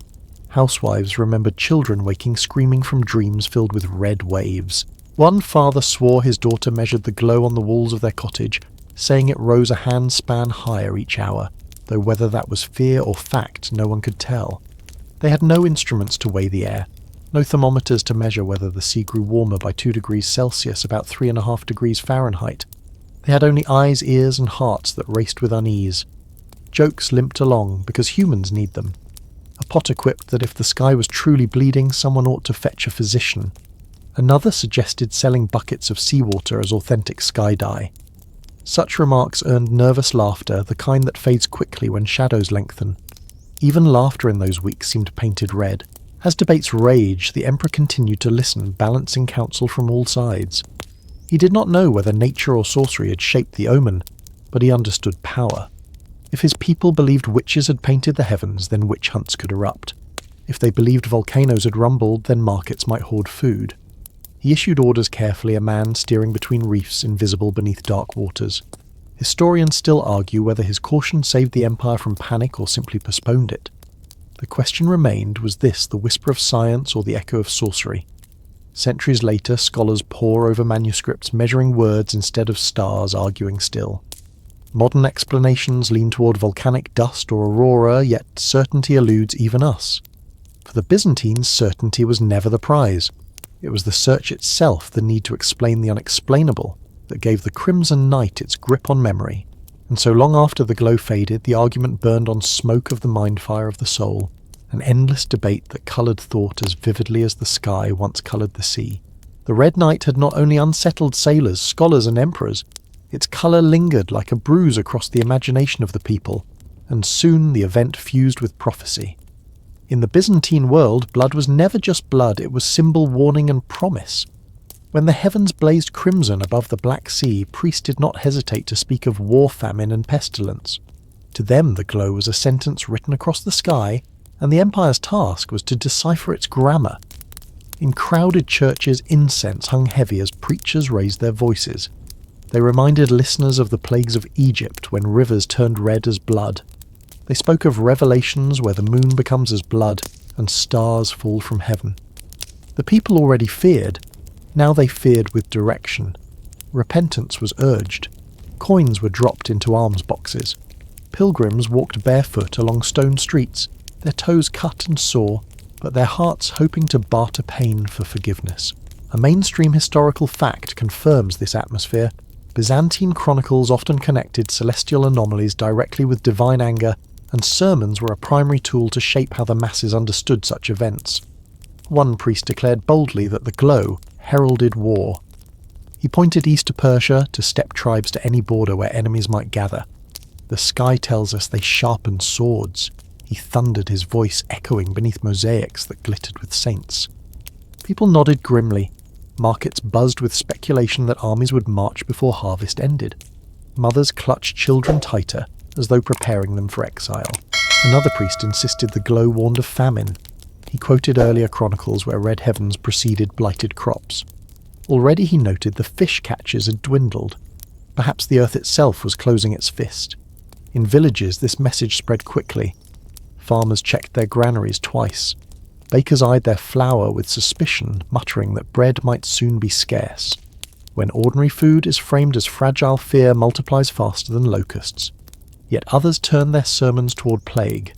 Housewives remembered children waking screaming from dreams filled with red waves. One father swore his daughter measured the glow on the walls of their cottage, saying it rose a handspan higher each hour, though whether that was fear or fact no one could tell. They had no instruments to weigh the air, no thermometers to measure whether the sea grew warmer by 2 degrees Celsius, about 3.5 degrees Fahrenheit. They had only eyes, ears and hearts that raced with unease. Jokes limped along because humans need them. A potter quipped that if the sky was truly bleeding, someone ought to fetch a physician. Another suggested selling buckets of seawater as authentic sky dye. Such remarks earned nervous laughter, the kind that fades quickly when shadows lengthen. Even laughter in those weeks seemed painted red. As debates raged, the emperor continued to listen, balancing counsel from all sides. He did not know whether nature or sorcery had shaped the omen, but he understood power. If his people believed witches had painted the heavens, then witch hunts could erupt. If they believed volcanoes had rumbled, then markets might hoard food. He issued orders carefully, a man steering between reefs invisible beneath dark waters. Historians still argue whether his caution saved the empire from panic or simply postponed it. The question remained, was this the whisper of science or the echo of sorcery? Centuries later, scholars pore over manuscripts, measuring words instead of stars, arguing still. Modern explanations lean toward volcanic dust or aurora, yet certainty eludes even us. For the Byzantines, certainty was never the prize. It was the search itself, the need to explain the unexplainable, that gave the crimson night its grip on memory. And so long after the glow faded, the argument burned on smoke of the mind fire of the soul, an endless debate that coloured thought as vividly as the sky once coloured the sea. The red night had not only unsettled sailors, scholars and emperors, its colour lingered like a bruise across the imagination of the people, and soon the event fused with prophecy. In the Byzantine world, blood was never just blood, it was symbol, warning and promise. When the heavens blazed crimson above the Black Sea, priests did not hesitate to speak of war, famine and pestilence. To them the glow was a sentence written across the sky, and the empire's task was to decipher its grammar. In crowded churches, incense hung heavy as preachers raised their voices. They reminded listeners of the plagues of Egypt when rivers turned red as blood. They spoke of revelations where the moon becomes as blood and stars fall from heaven. The people already feared. Now they feared with direction. Repentance was urged. Coins were dropped into alms boxes. Pilgrims walked barefoot along stone streets, their toes cut and sore, but their hearts hoping to barter pain for forgiveness. A mainstream historical fact confirms this atmosphere. Byzantine chronicles often connected celestial anomalies directly with divine anger, and sermons were a primary tool to shape how the masses understood such events. One priest declared boldly that the glow heralded war. He pointed east to Persia, to steppe tribes to any border where enemies might gather. The sky tells us they sharpened swords. He thundered, his voice echoing beneath mosaics that glittered with saints. People nodded grimly. Markets buzzed with speculation that armies would march before harvest ended. Mothers clutched children tighter, as though preparing them for exile. Another priest insisted the glow warned of famine. He quoted earlier chronicles where red heavens preceded blighted crops. Already he noted the fish catches had dwindled. Perhaps the earth itself was closing its fist. In villages, this message spread quickly. Farmers checked their granaries twice. Bakers eyed their flour with suspicion, muttering that bread might soon be scarce. When ordinary food is framed as fragile, fear multiplies faster than locusts. Yet others turned their sermons toward plague.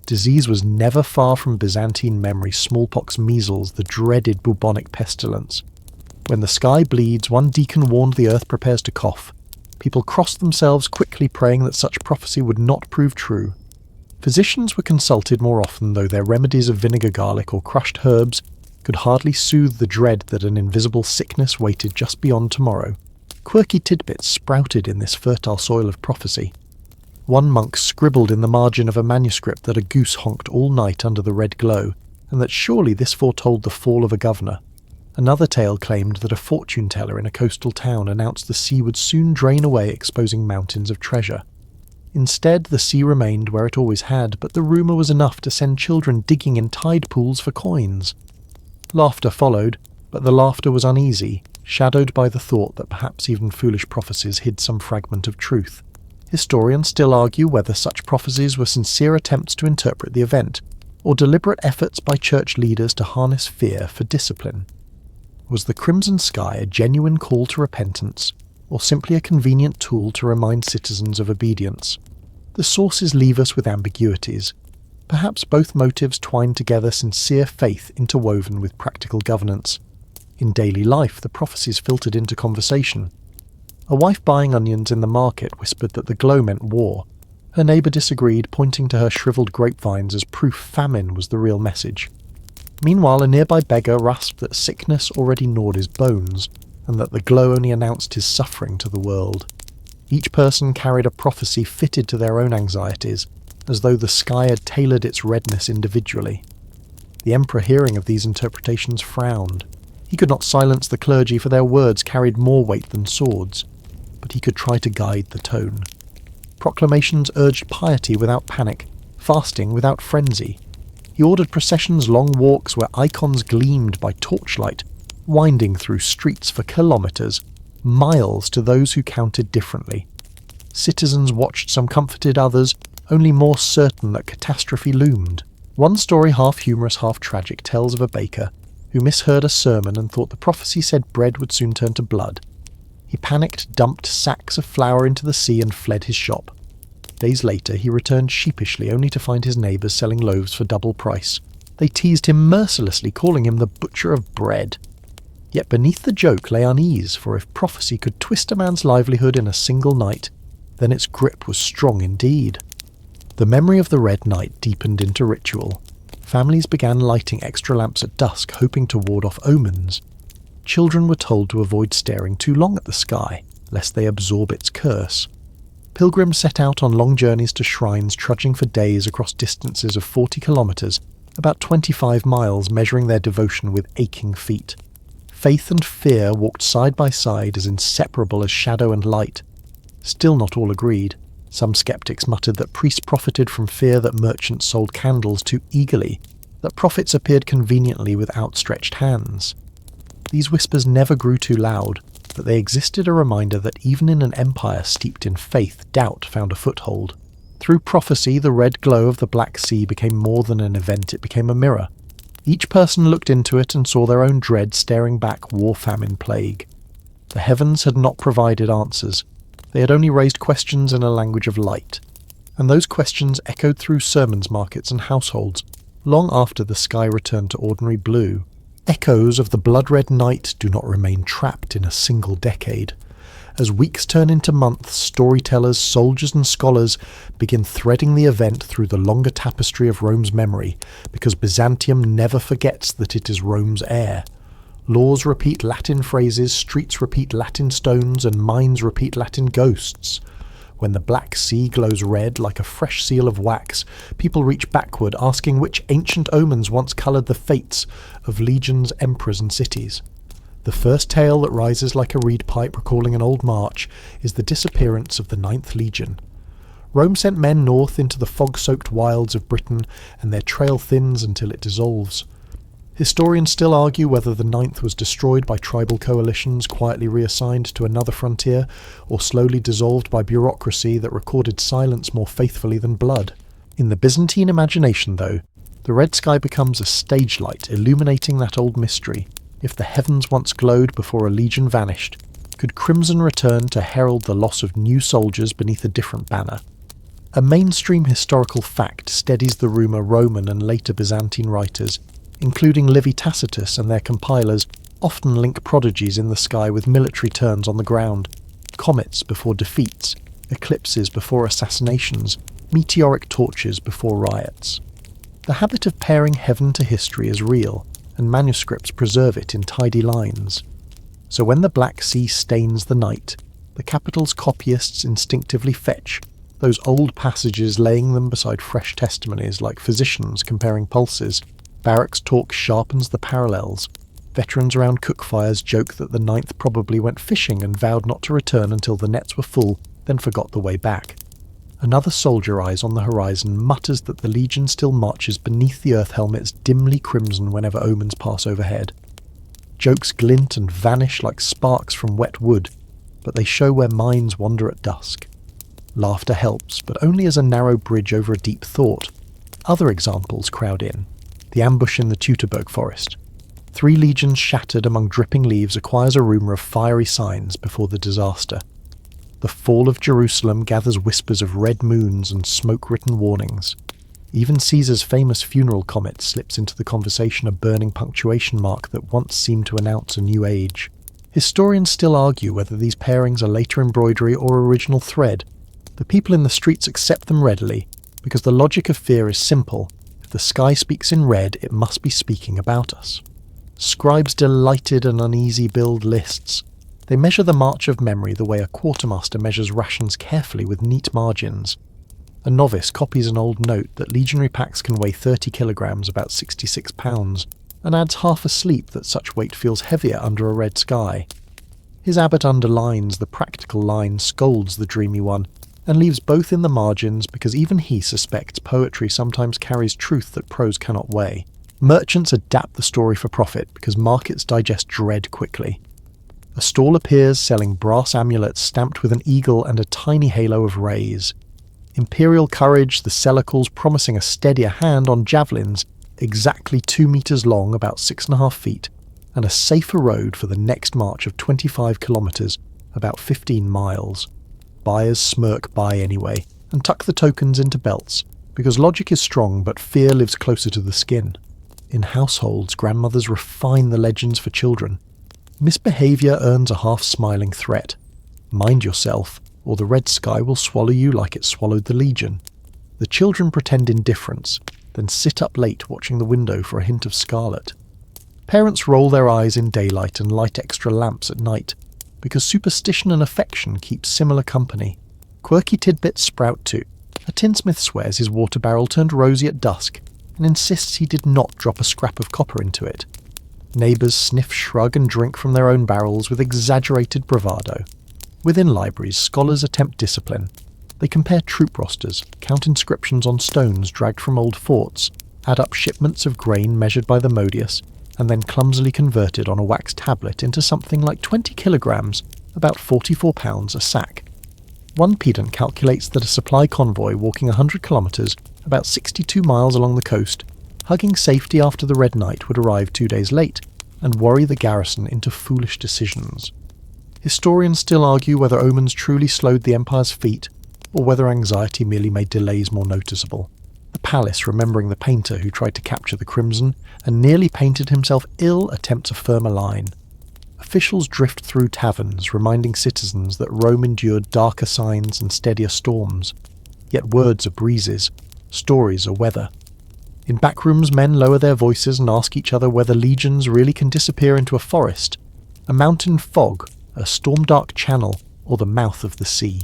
Disease was never far from Byzantine memory: smallpox, measles, the dreaded bubonic pestilence. When the sky bleeds, one deacon warned the earth prepares to cough. People crossed themselves quickly, praying that such prophecy would not prove true. Physicians were consulted more often, though their remedies of vinegar, garlic, or crushed herbs could hardly soothe the dread that an invisible sickness waited just beyond tomorrow. Quirky tidbits sprouted in this fertile soil of prophecy. One monk scribbled in the margin of a manuscript that a goose honked all night under the red glow, and that surely this foretold the fall of a governor. Another tale claimed that a fortune-teller in a coastal town announced the sea would soon drain away, exposing mountains of treasure. Instead, the sea remained where it always had, but the rumour was enough to send children digging in tide pools for coins. Laughter followed, but the laughter was uneasy, shadowed by the thought that perhaps even foolish prophecies hid some fragment of truth. Historians still argue whether such prophecies were sincere attempts to interpret the event, or deliberate efforts by church leaders to harness fear for discipline. Was the crimson sky a genuine call to repentance, or simply a convenient tool to remind citizens of obedience? The sources leave us with ambiguities. Perhaps both motives twined together sincere faith interwoven with practical governance. In daily life, the prophecies filtered into conversation. A wife buying onions in the market whispered that the glow meant war. Her neighbour disagreed, pointing to her shriveled grapevines as proof famine was the real message. Meanwhile, a nearby beggar rasped that sickness already gnawed his bones, and that the glow only announced his suffering to the world. Each person carried a prophecy fitted to their own anxieties, as though the sky had tailored its redness individually. The emperor, hearing of these interpretations, frowned. He could not silence the clergy, for their words carried more weight than swords, but he could try to guide the tone. Proclamations urged piety without panic, fasting without frenzy. He ordered processions, long walks where icons gleamed by torchlight, winding through streets for kilometres, miles to those who counted differently. Citizens watched, some comforted, others only more certain that catastrophe loomed. One story, half humorous, half tragic, tells of a baker who misheard a sermon and thought the prophecy said bread would soon turn to blood. He panicked, dumped sacks of flour into the sea and fled his shop. Days later he returned sheepishly, only to find his neighbours selling loaves for double price. They teased him mercilessly, calling him the butcher of bread. Yet beneath the joke lay unease, for if prophecy could twist a man's livelihood in a single night, then its grip was strong indeed. The memory of the red night deepened into ritual. Families began lighting extra lamps at dusk, hoping to ward off omens. Children were told to avoid staring too long at the sky, lest they absorb its curse. Pilgrims set out on long journeys to shrines, trudging for days across distances of 40 kilometres, about 25 miles, measuring their devotion with aching feet. Faith and fear walked side by side, as inseparable as shadow and light. Still not all agreed. Some skeptics muttered that priests profited from fear, that merchants sold candles too eagerly, that prophets appeared conveniently with outstretched hands. These whispers never grew too loud, but they existed, a reminder that even in an empire steeped in faith, doubt found a foothold. Through prophecy, the red glow of the Black Sea became more than an event, it became a mirror. Each person looked into it and saw their own dread staring back, war, famine, plague. The heavens had not provided answers. They had only raised questions in a language of light. And those questions echoed through sermons, markets and households, long after the sky returned to ordinary blue. Echoes of the blood-red night do not remain trapped in a single decade. As weeks turn into months, storytellers, soldiers and scholars begin threading the event through the longer tapestry of Rome's memory, because Byzantium never forgets that it is Rome's heir. Laws repeat Latin phrases, streets repeat Latin stones, and minds repeat Latin ghosts. When the Black Sea glows red like a fresh seal of wax, people reach backward asking which ancient omens once coloured the fates of legions, emperors and cities. The first tale that rises like a reed pipe recalling an old march is the disappearance of the 9th Legion. Rome sent men north into the fog-soaked wilds of Britain, and their trail thins until it dissolves. Historians still argue whether the 9th was destroyed by tribal coalitions quietly reassigned to another frontier, or slowly dissolved by bureaucracy that recorded silence more faithfully than blood. In the Byzantine imagination, though, the red sky becomes a stage light illuminating that old mystery. If the heavens once glowed before a legion vanished, could crimson return to herald the loss of new soldiers beneath a different banner? A mainstream historical fact steadies the rumour Roman and later Byzantine writers, including Livy Tacitus and their compilers, often link prodigies in the sky with military turns on the ground, comets before defeats, eclipses before assassinations, meteoric torches before riots. The habit of pairing heaven to history is real, and manuscripts preserve it in tidy lines. So when the Black Sea stains the night, the capital's copyists instinctively fetch those old passages, laying them beside fresh testimonies like physicians comparing pulses. Barracks talk sharpens the parallels. Veterans around cookfires joke that the 9th probably went fishing and vowed not to return until the nets were full, then forgot the way back. Another soldier eyes on the horizon mutters that the legion still marches beneath the earth helmets dimly crimson whenever omens pass overhead. Jokes glint and vanish like sparks from wet wood, but they show where minds wander at dusk. Laughter helps, but only as a narrow bridge over a deep thought. Other examples crowd in. The ambush in the Teutoburg forest. 3 legions shattered among dripping leaves acquires a rumour of fiery signs before the disaster. The fall of Jerusalem gathers whispers of red moons and smoke-written warnings. Even Caesar's famous funeral comet slips into the conversation a burning punctuation mark that once seemed to announce a new age. Historians still argue whether these pairings are later embroidery or original thread. The people in the streets accept them readily, because the logic of fear is simple. If the sky speaks in red, it must be speaking about us. Scribes delighted and uneasy build lists. They measure the march of memory the way a quartermaster measures rations carefully with neat margins. A novice copies an old note that legionary packs can weigh 30 kilograms, about 66 pounds, and adds half a sleep that such weight feels heavier under a red sky. His abbot underlines the practical line, scolds the dreamy one, and leaves both in the margins because even he suspects poetry sometimes carries truth that prose cannot weigh. Merchants adapt the story for profit because markets digest dread quickly. A stall appears selling brass amulets stamped with an eagle and a tiny halo of rays. Imperial courage, the seller calls promising a steadier hand on javelins, exactly 2 meters long, about 6.5 feet, and a safer road for the next march of 25 kilometers, about 15 miles. Buyers smirk by anyway, and tuck the tokens into belts, because logic is strong but fear lives closer to the skin. In households, grandmothers refine the legends for children. Misbehaviour earns a half-smiling threat. Mind yourself, or the red sky will swallow you like it swallowed the legion. The children pretend indifference, then sit up late watching the window for a hint of scarlet. Parents roll their eyes in daylight and light extra lamps at night, because superstition and affection keep similar company. Quirky tidbits sprout too. A tinsmith swears his water barrel turned rosy at dusk, and insists he did not drop a scrap of copper into it. Neighbours sniff, shrug and drink from their own barrels with exaggerated bravado. Within libraries, scholars attempt discipline. They compare troop rosters, count inscriptions on stones dragged from old forts, add up shipments of grain measured by the modius, and then clumsily converted on a wax tablet into something like 20 kilograms, about 44 pounds a sack. One pedant calculates that a supply convoy walking 100 kilometres, about 62 miles along the coast, hugging safety after the red night would arrive 2 days late, and worry the garrison into foolish decisions. Historians still argue whether omens truly slowed the empire's feet, or whether anxiety merely made delays more noticeable. The palace, remembering the painter who tried to capture the crimson and nearly painted himself ill, attempts a firmer line. Officials drift through taverns, reminding citizens that Rome endured darker signs and steadier storms. Yet words are breezes, stories are weather. In backrooms, men lower their voices and ask each other whether legions really can disappear into a forest, a mountain fog, a storm-dark channel, or the mouth of the sea.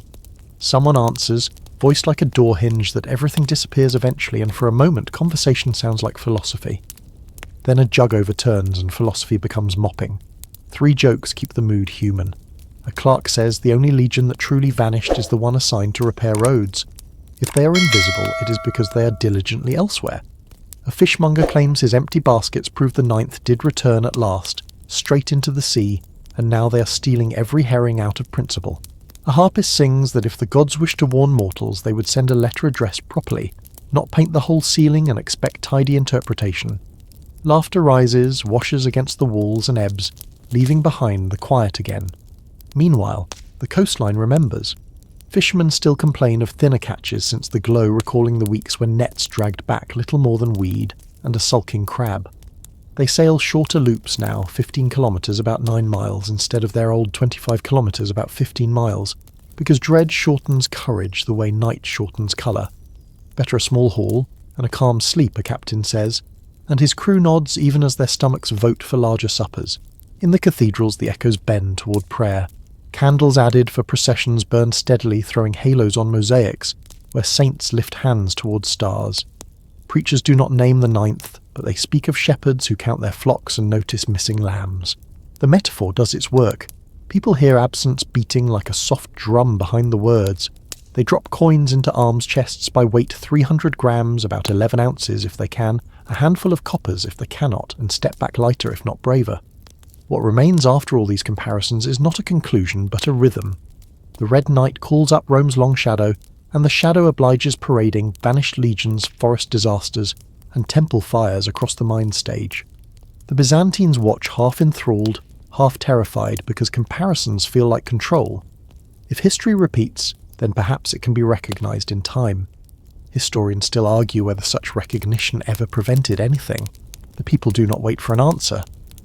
Someone answers, voiced like a door hinge that everything disappears eventually, and for a moment conversation sounds like philosophy. Then a jug overturns and philosophy becomes mopping. 3 jokes keep the mood human. A clerk says the only legion that truly vanished is the one assigned to repair roads. If they are invisible, it is because they are diligently elsewhere. A fishmonger claims his empty baskets prove the 9th did return at last, straight into the sea, and now they are stealing every herring out of principle. A harpist sings that if the gods wished to warn mortals, they would send a letter addressed properly, not paint the whole ceiling and expect tidy interpretation. Laughter rises, washes against the walls and ebbs, leaving behind the quiet again. Meanwhile, the coastline remembers. Fishermen still complain of thinner catches since the glow, recalling the weeks when nets dragged back little more than weed and a sulking crab. They sail shorter loops now, 15 kilometres, about 9 miles, instead of their old 25 kilometres, about 15 miles, because dread shortens courage the way night shortens colour. Better a small haul, and a calm sleep, a captain says, and his crew nods even as their stomachs vote for larger suppers. In the cathedrals the echoes bend toward prayer. Candles added for processions burn steadily, throwing halos on mosaics, where saints lift hands towards stars. Preachers do not name the 9th, but they speak of shepherds who count their flocks and notice missing lambs. The metaphor does its work. People hear absence beating like a soft drum behind the words. They drop coins into alms chests by weight 300 grams, about 11 ounces if they can, a handful of coppers if they cannot, and step back lighter if not braver. What remains after all these comparisons is not a conclusion but a rhythm. The red night calls up Rome's long shadow, and the shadow obliges parading vanished legions, forest disasters, and temple fires across the mind stage. The Byzantines watch half enthralled, half terrified, because comparisons feel like control. If history repeats, then perhaps it can be recognised in time. Historians still argue whether such recognition ever prevented anything. The people do not wait for an answer.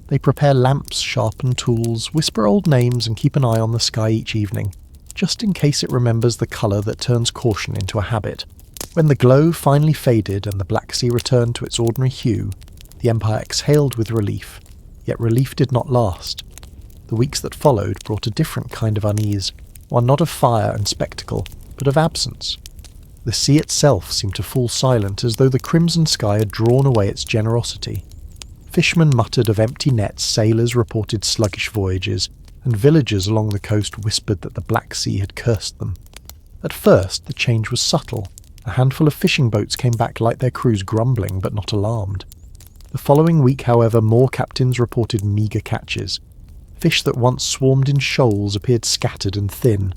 They prepare lamps, sharpen tools, whisper old names, and keep an eye on the sky each evening, just in case it remembers the colour that turns caution into a habit. When the glow finally faded and the Black Sea returned to its ordinary hue, the Empire exhaled with relief, yet relief did not last. The weeks that followed brought a different kind of unease, one not of fire and spectacle, but of absence. The sea itself seemed to fall silent, as though the crimson sky had drawn away its generosity. Fishermen muttered of empty nets, sailors reported sluggish voyages, and villagers along the coast whispered that the Black Sea had cursed them. At first, the change was subtle. A handful of fishing boats came back like their crews, grumbling but not alarmed. The following week, however, more captains reported meagre catches. Fish that once swarmed in shoals appeared scattered and thin.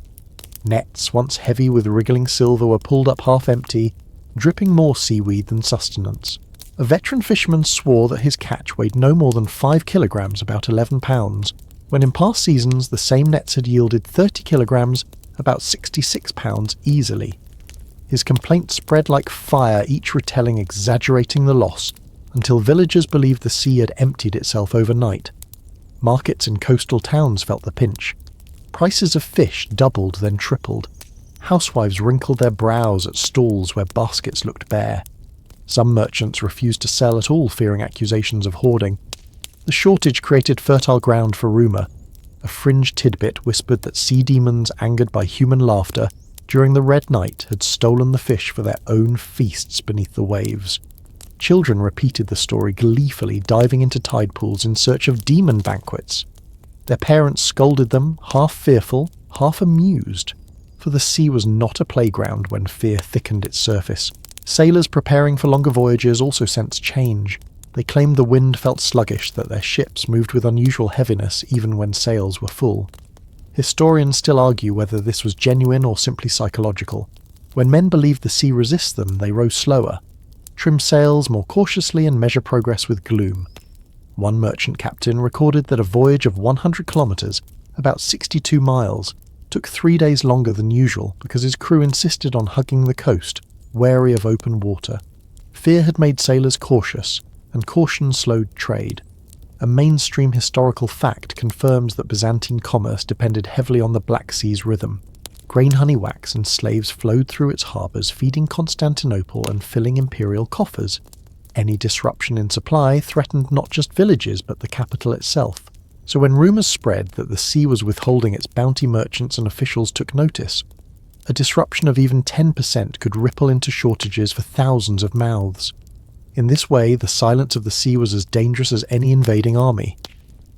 Nets, once heavy with wriggling silver, were pulled up half empty, dripping more seaweed than sustenance. A veteran fisherman swore that his catch weighed no more than 5 kilograms, about 11 pounds, when in past seasons the same nets had yielded 30 kilograms, about 66 pounds easily. His complaint spread like fire, each retelling exaggerating the loss, until villagers believed the sea had emptied itself overnight. Markets in coastal towns felt the pinch. Prices of fish doubled, then tripled. Housewives wrinkled their brows at stalls where baskets looked bare. Some merchants refused to sell at all, fearing accusations of hoarding. The shortage created fertile ground for rumour. A fringe tidbit whispered that sea demons, angered by human laughter, during the Red Night had stolen the fish for their own feasts beneath the waves. Children repeated the story gleefully, diving into tide pools in search of demon banquets. Their parents scolded them, half fearful, half amused, for the sea was not a playground when fear thickened its surface. Sailors preparing for longer voyages also sensed change. They claimed the wind felt sluggish, that their ships moved with unusual heaviness even when sails were full. Historians still argue whether this was genuine or simply psychological. When men believed the sea resists them, they row slower, trim sails more cautiously, and measure progress with gloom. One merchant captain recorded that a voyage of 100 kilometres, about 62 miles, took 3 days longer than usual because his crew insisted on hugging the coast, wary of open water. Fear had made sailors cautious, and caution slowed trade. A mainstream historical fact confirms that Byzantine commerce depended heavily on the Black Sea's rhythm. Grain honey wax and slaves flowed through its harbours, feeding Constantinople and filling imperial coffers. Any disruption in supply threatened not just villages but the capital itself. So when rumours spread that the sea was withholding its bounty, merchants and officials took notice. A disruption of even 10% could ripple into shortages for thousands of mouths. In this way, the silence of the sea was as dangerous as any invading army.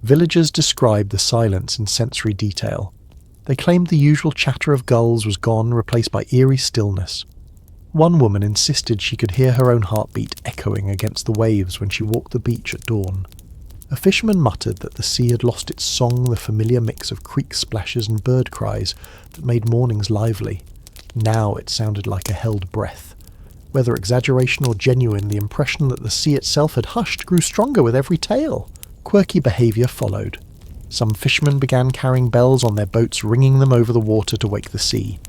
Villagers described the silence in sensory detail. They claimed the usual chatter of gulls was gone, replaced by eerie stillness. One woman insisted she could hear her own heartbeat echoing against the waves when she walked the beach at dawn. A fisherman muttered that the sea had lost its song, the familiar mix of creek splashes and bird cries that made mornings lively. Now it sounded like a held breath. Whether exaggeration or genuine, the impression that the sea itself had hushed grew stronger with every tale. Quirky behaviour followed. Some fishermen began carrying bells on their boats, ringing them over the water to wake the sea.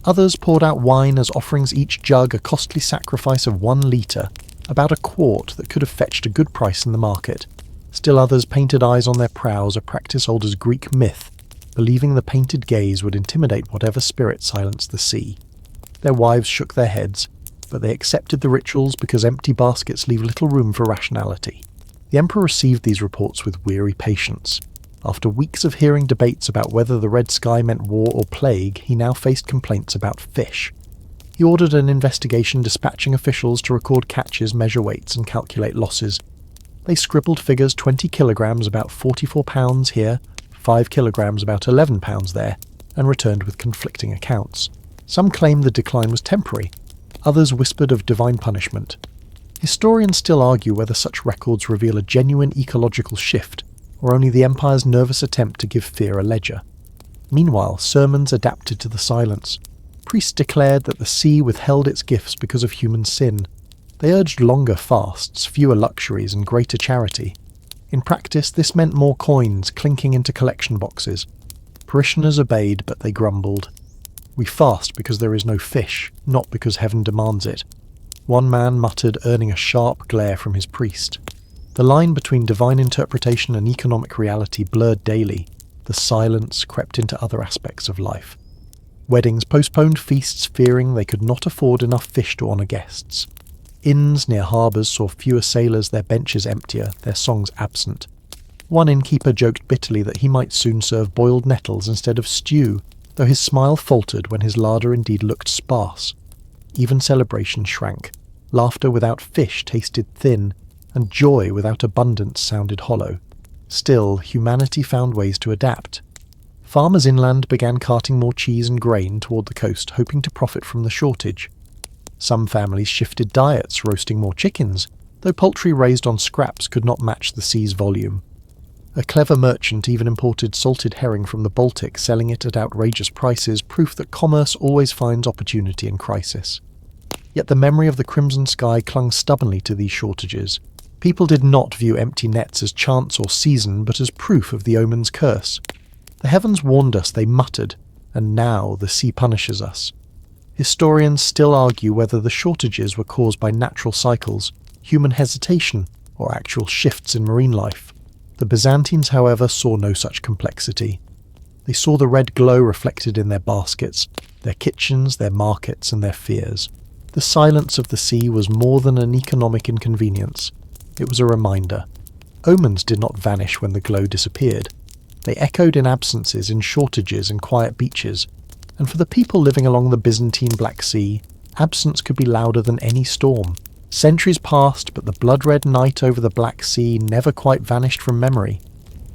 Others poured out wine as offerings, each jug a costly sacrifice of 1 litre, about a quart that could have fetched a good price in the market. Still others painted eyes on their prows, a practice old as Greek myth, believing the painted gaze would intimidate whatever spirit silenced the sea. Their wives shook their heads, but they accepted the rituals because empty baskets leave little room for rationality. The emperor received these reports with weary patience. After weeks of hearing debates about whether the red sky meant war or plague, he now faced complaints about fish. He ordered an investigation, dispatching officials to record catches, measure weights, and calculate losses. They scribbled figures: 20 kilograms, about 44 pounds here, 5 kilograms, about 11 pounds there, and returned with conflicting accounts. Some claimed the decline was temporary. Others whispered of divine punishment. Historians still argue whether such records reveal a genuine ecological shift, or only the empire's nervous attempt to give fear a ledger. Meanwhile, sermons adapted to the silence. Priests declared that the sea withheld its gifts because of human sin. They urged longer fasts, fewer luxuries, and greater charity. In practice, this meant more coins clinking into collection boxes. Parishioners obeyed, but they grumbled. "We fast because there is no fish, not because heaven demands it," one man muttered, earning a sharp glare from his priest. The line between divine interpretation and economic reality blurred daily. The silence crept into other aspects of life. Weddings postponed feasts, fearing they could not afford enough fish to honour guests. Inns near harbours saw fewer sailors, their benches emptier, their songs absent. One innkeeper joked bitterly that he might soon serve boiled nettles instead of stew, though his smile faltered when his larder indeed looked sparse. Even celebration shrank. Laughter without fish tasted thin, and joy without abundance sounded hollow. Still, humanity found ways to adapt. Farmers inland began carting more cheese and grain toward the coast, hoping to profit from the shortage. Some families shifted diets, roasting more chickens, though poultry raised on scraps could not match the sea's volume. A clever merchant even imported salted herring from the Baltic, selling it at outrageous prices, proof that commerce always finds opportunity in crisis. Yet the memory of the crimson sky clung stubbornly to these shortages. People did not view empty nets as chance or season, but as proof of the omen's curse. The heavens warned us, they muttered, and now the sea punishes us. Historians still argue whether the shortages were caused by natural cycles, human hesitation, or actual shifts in marine life. The Byzantines, however, saw no such complexity. They saw the red glow reflected in their baskets, their kitchens, their markets, and their fears. The silence of the sea was more than an economic inconvenience. It was a reminder. Omens did not vanish when the glow disappeared. They echoed in absences, in shortages and quiet beaches, and for the people living along the Byzantine Black Sea, absence could be louder than any storm. Centuries passed, but the blood-red night over the Black Sea never quite vanished from memory.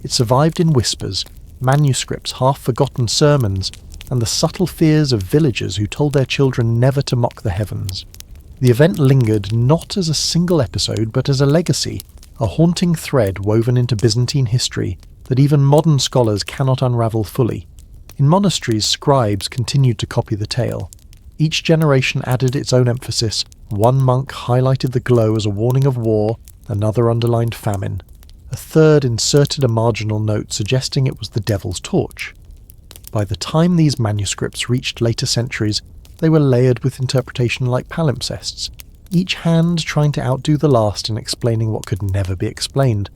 It survived in whispers, manuscripts, half-forgotten sermons, and the subtle fears of villagers who told their children never to mock the heavens. The event lingered not as a single episode, but as a legacy, a haunting thread woven into Byzantine history that even modern scholars cannot unravel fully. In monasteries, scribes continued to copy the tale. Each generation added its own emphasis. One monk highlighted the glow as a warning of war, another underlined famine. A third inserted a marginal note suggesting it was the devil's torch. By the time these manuscripts reached later centuries, they were layered with interpretation like palimpsests, each hand trying to outdo the last in explaining what could never be explained.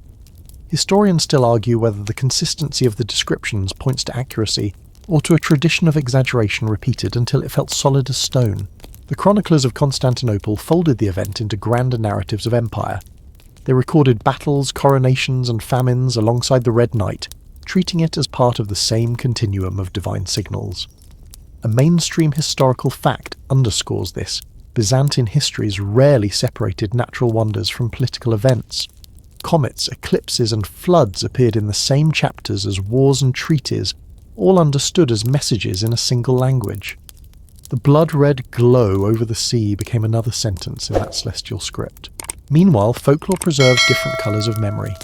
Historians still argue whether the consistency of the descriptions points to accuracy, or to a tradition of exaggeration repeated until it felt solid as stone. The chroniclers of Constantinople folded the event into grander narratives of empire. They recorded battles, coronations, and famines alongside the Red Night, treating it as part of the same continuum of divine signals. A mainstream historical fact underscores this. Byzantine histories rarely separated natural wonders from political events. Comets, eclipses, and floods appeared in the same chapters as wars and treaties, all understood as messages in a single language. The blood-red glow over the sea became another sentence in that celestial script. Meanwhile, folklore preserved different colours of memory.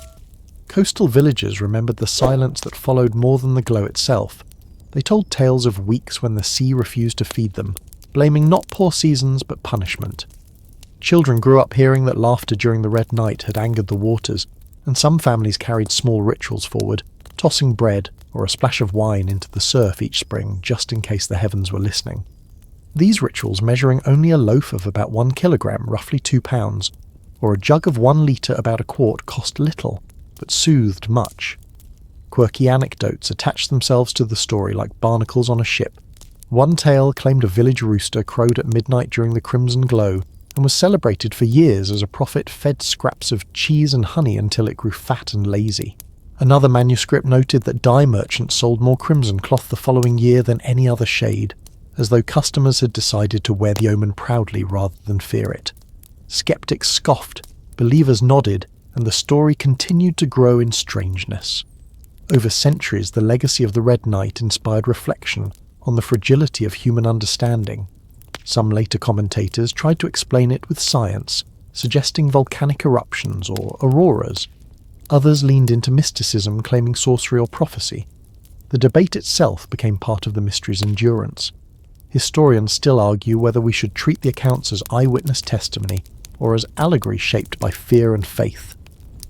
Coastal villagers remembered the silence that followed more than the glow itself. They told tales of weeks when the sea refused to feed them, blaming not poor seasons but punishment. Children grew up hearing that laughter during the red night had angered the waters, and some families carried small rituals forward, tossing bread or a splash of wine into the surf each spring just in case the heavens were listening. These rituals, measuring only a loaf of about 1 kilogram, roughly 2 pounds, or a jug of 1 litre, about a quart, cost little, but soothed much. Quirky anecdotes attached themselves to the story like barnacles on a ship. One tale claimed a village rooster crowed at midnight during the crimson glow, and was celebrated for years as a prophet fed scraps of cheese and honey until it grew fat and lazy. Another manuscript noted that dye merchants sold more crimson cloth the following year than any other shade, as though customers had decided to wear the omen proudly rather than fear it. Skeptics scoffed, believers nodded, and the story continued to grow in strangeness. Over centuries, the legacy of the Red Night inspired reflection on the fragility of human understanding. Some later commentators tried to explain it with science, suggesting volcanic eruptions or auroras. Others leaned into mysticism, claiming sorcery or prophecy. The debate itself became part of the mystery's endurance. Historians still argue whether we should treat the accounts as eyewitness testimony or as allegory shaped by fear and faith.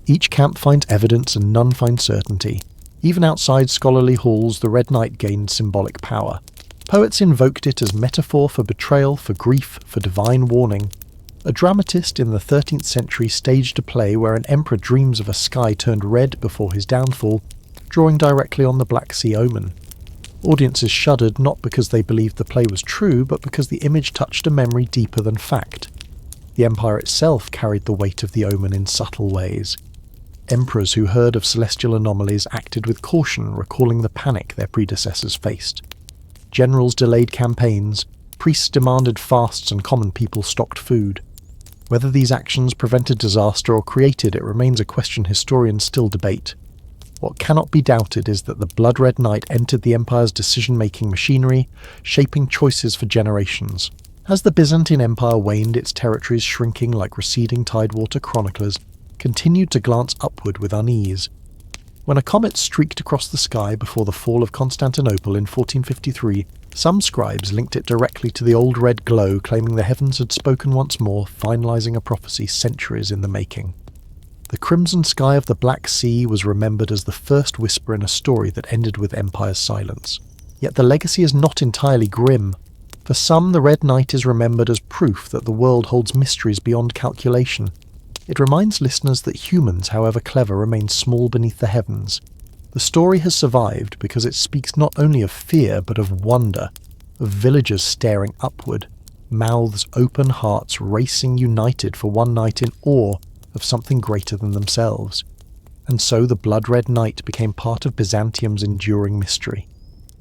Each camp finds evidence and none find certainty. Even outside scholarly halls, the Red Night gained symbolic power. Poets invoked it as metaphor for betrayal, for grief, for divine warning. A dramatist in the 13th century staged a play where an emperor dreams of a sky turned red before his downfall, drawing directly on the Black Sea omen. Audiences shuddered not because they believed the play was true, but because the image touched a memory deeper than fact. The empire itself carried the weight of the omen in subtle ways. Emperors who heard of celestial anomalies acted with caution, recalling the panic their predecessors faced. Generals delayed campaigns, priests demanded fasts, and common people stocked food. Whether these actions prevented disaster or created it remains a question historians still debate. What cannot be doubted is that the blood-red night entered the empire's decision-making machinery, shaping choices for generations. As the Byzantine Empire waned, its territories shrinking like receding tidewater chroniclers continued to glance upward with unease. When a comet streaked across the sky before the fall of Constantinople in 1453, some scribes linked it directly to the old red glow, claiming the heavens had spoken once more, finalizing a prophecy centuries in the making. The crimson sky of the Black Sea was remembered as the first whisper in a story that ended with empire's silence. Yet the legacy is not entirely grim. For some, the Red Night is remembered as proof that the world holds mysteries beyond calculation. It reminds listeners that humans, however clever, remain small beneath the heavens. The story has survived because it speaks not only of fear but of wonder, of villagers staring upward, mouths open, hearts racing united for one night in awe of something greater than themselves. And so the blood-red night became part of Byzantium's enduring mystery.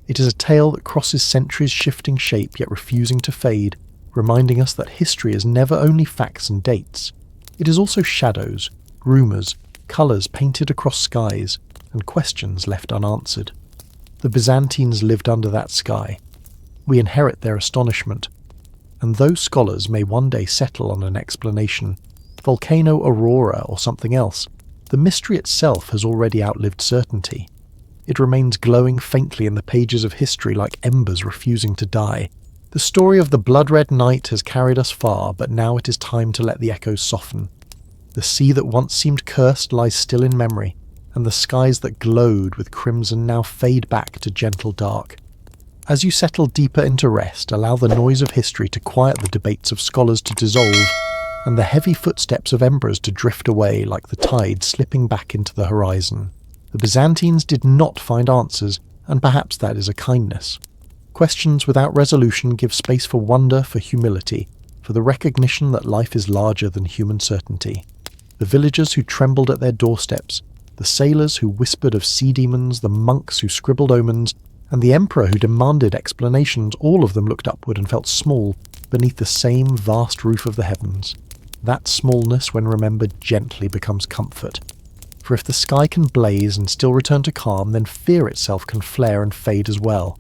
It is a tale that crosses centuries, shifting shape yet refusing to fade, reminding us that history is never only facts and dates. It is also shadows, rumours, colours painted across skies, and questions left unanswered. The Byzantines lived under that sky. We inherit their astonishment, and though scholars may one day settle on an explanation, volcano aurora or something else, the mystery itself has already outlived certainty. It remains glowing faintly in the pages of history like embers refusing to die. The story of the blood-red night has carried us far, but now it is time to let the echoes soften. The sea that once seemed cursed lies still in memory, and the skies that glowed with crimson now fade back to gentle dark. As you settle deeper into rest, allow the noise of history to quiet the debates of scholars to dissolve, and the heavy footsteps of emperors to drift away like the tide slipping back into the horizon. The Byzantines did not find answers, and perhaps that is a kindness. Questions without resolution give space for wonder, for humility, for the recognition that life is larger than human certainty. The villagers who trembled at their doorsteps, the sailors who whispered of sea demons, the monks who scribbled omens, And the emperor who demanded explanations, all of them looked upward and felt small beneath the same vast roof of the heavens. That smallness, when remembered, gently becomes comfort. For if the sky can blaze and still return to calm, then fear itself can flare and fade as well.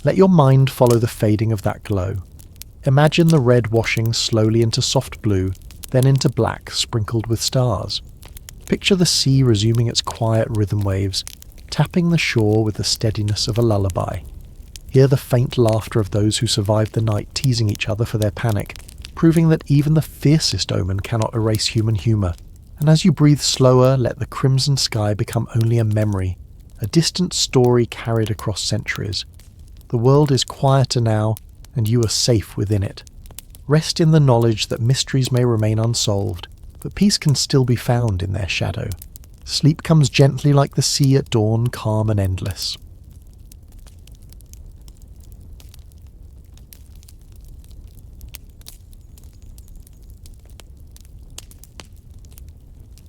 Let your mind follow the fading of that glow. Imagine the red washing slowly into soft blue, then into black sprinkled with stars. Picture the sea resuming its quiet rhythm waves, tapping the shore with the steadiness of a lullaby. Hear the faint laughter of those who survived the night teasing each other for their panic, proving that even the fiercest omen cannot erase human humour. And as you breathe slower, let the crimson sky become only a memory, a distant story carried across centuries. The world is quieter now, and you are safe within it. Rest in the knowledge that mysteries may remain unsolved, but peace can still be found in their shadow. Sleep comes gently like the sea at dawn, calm and endless.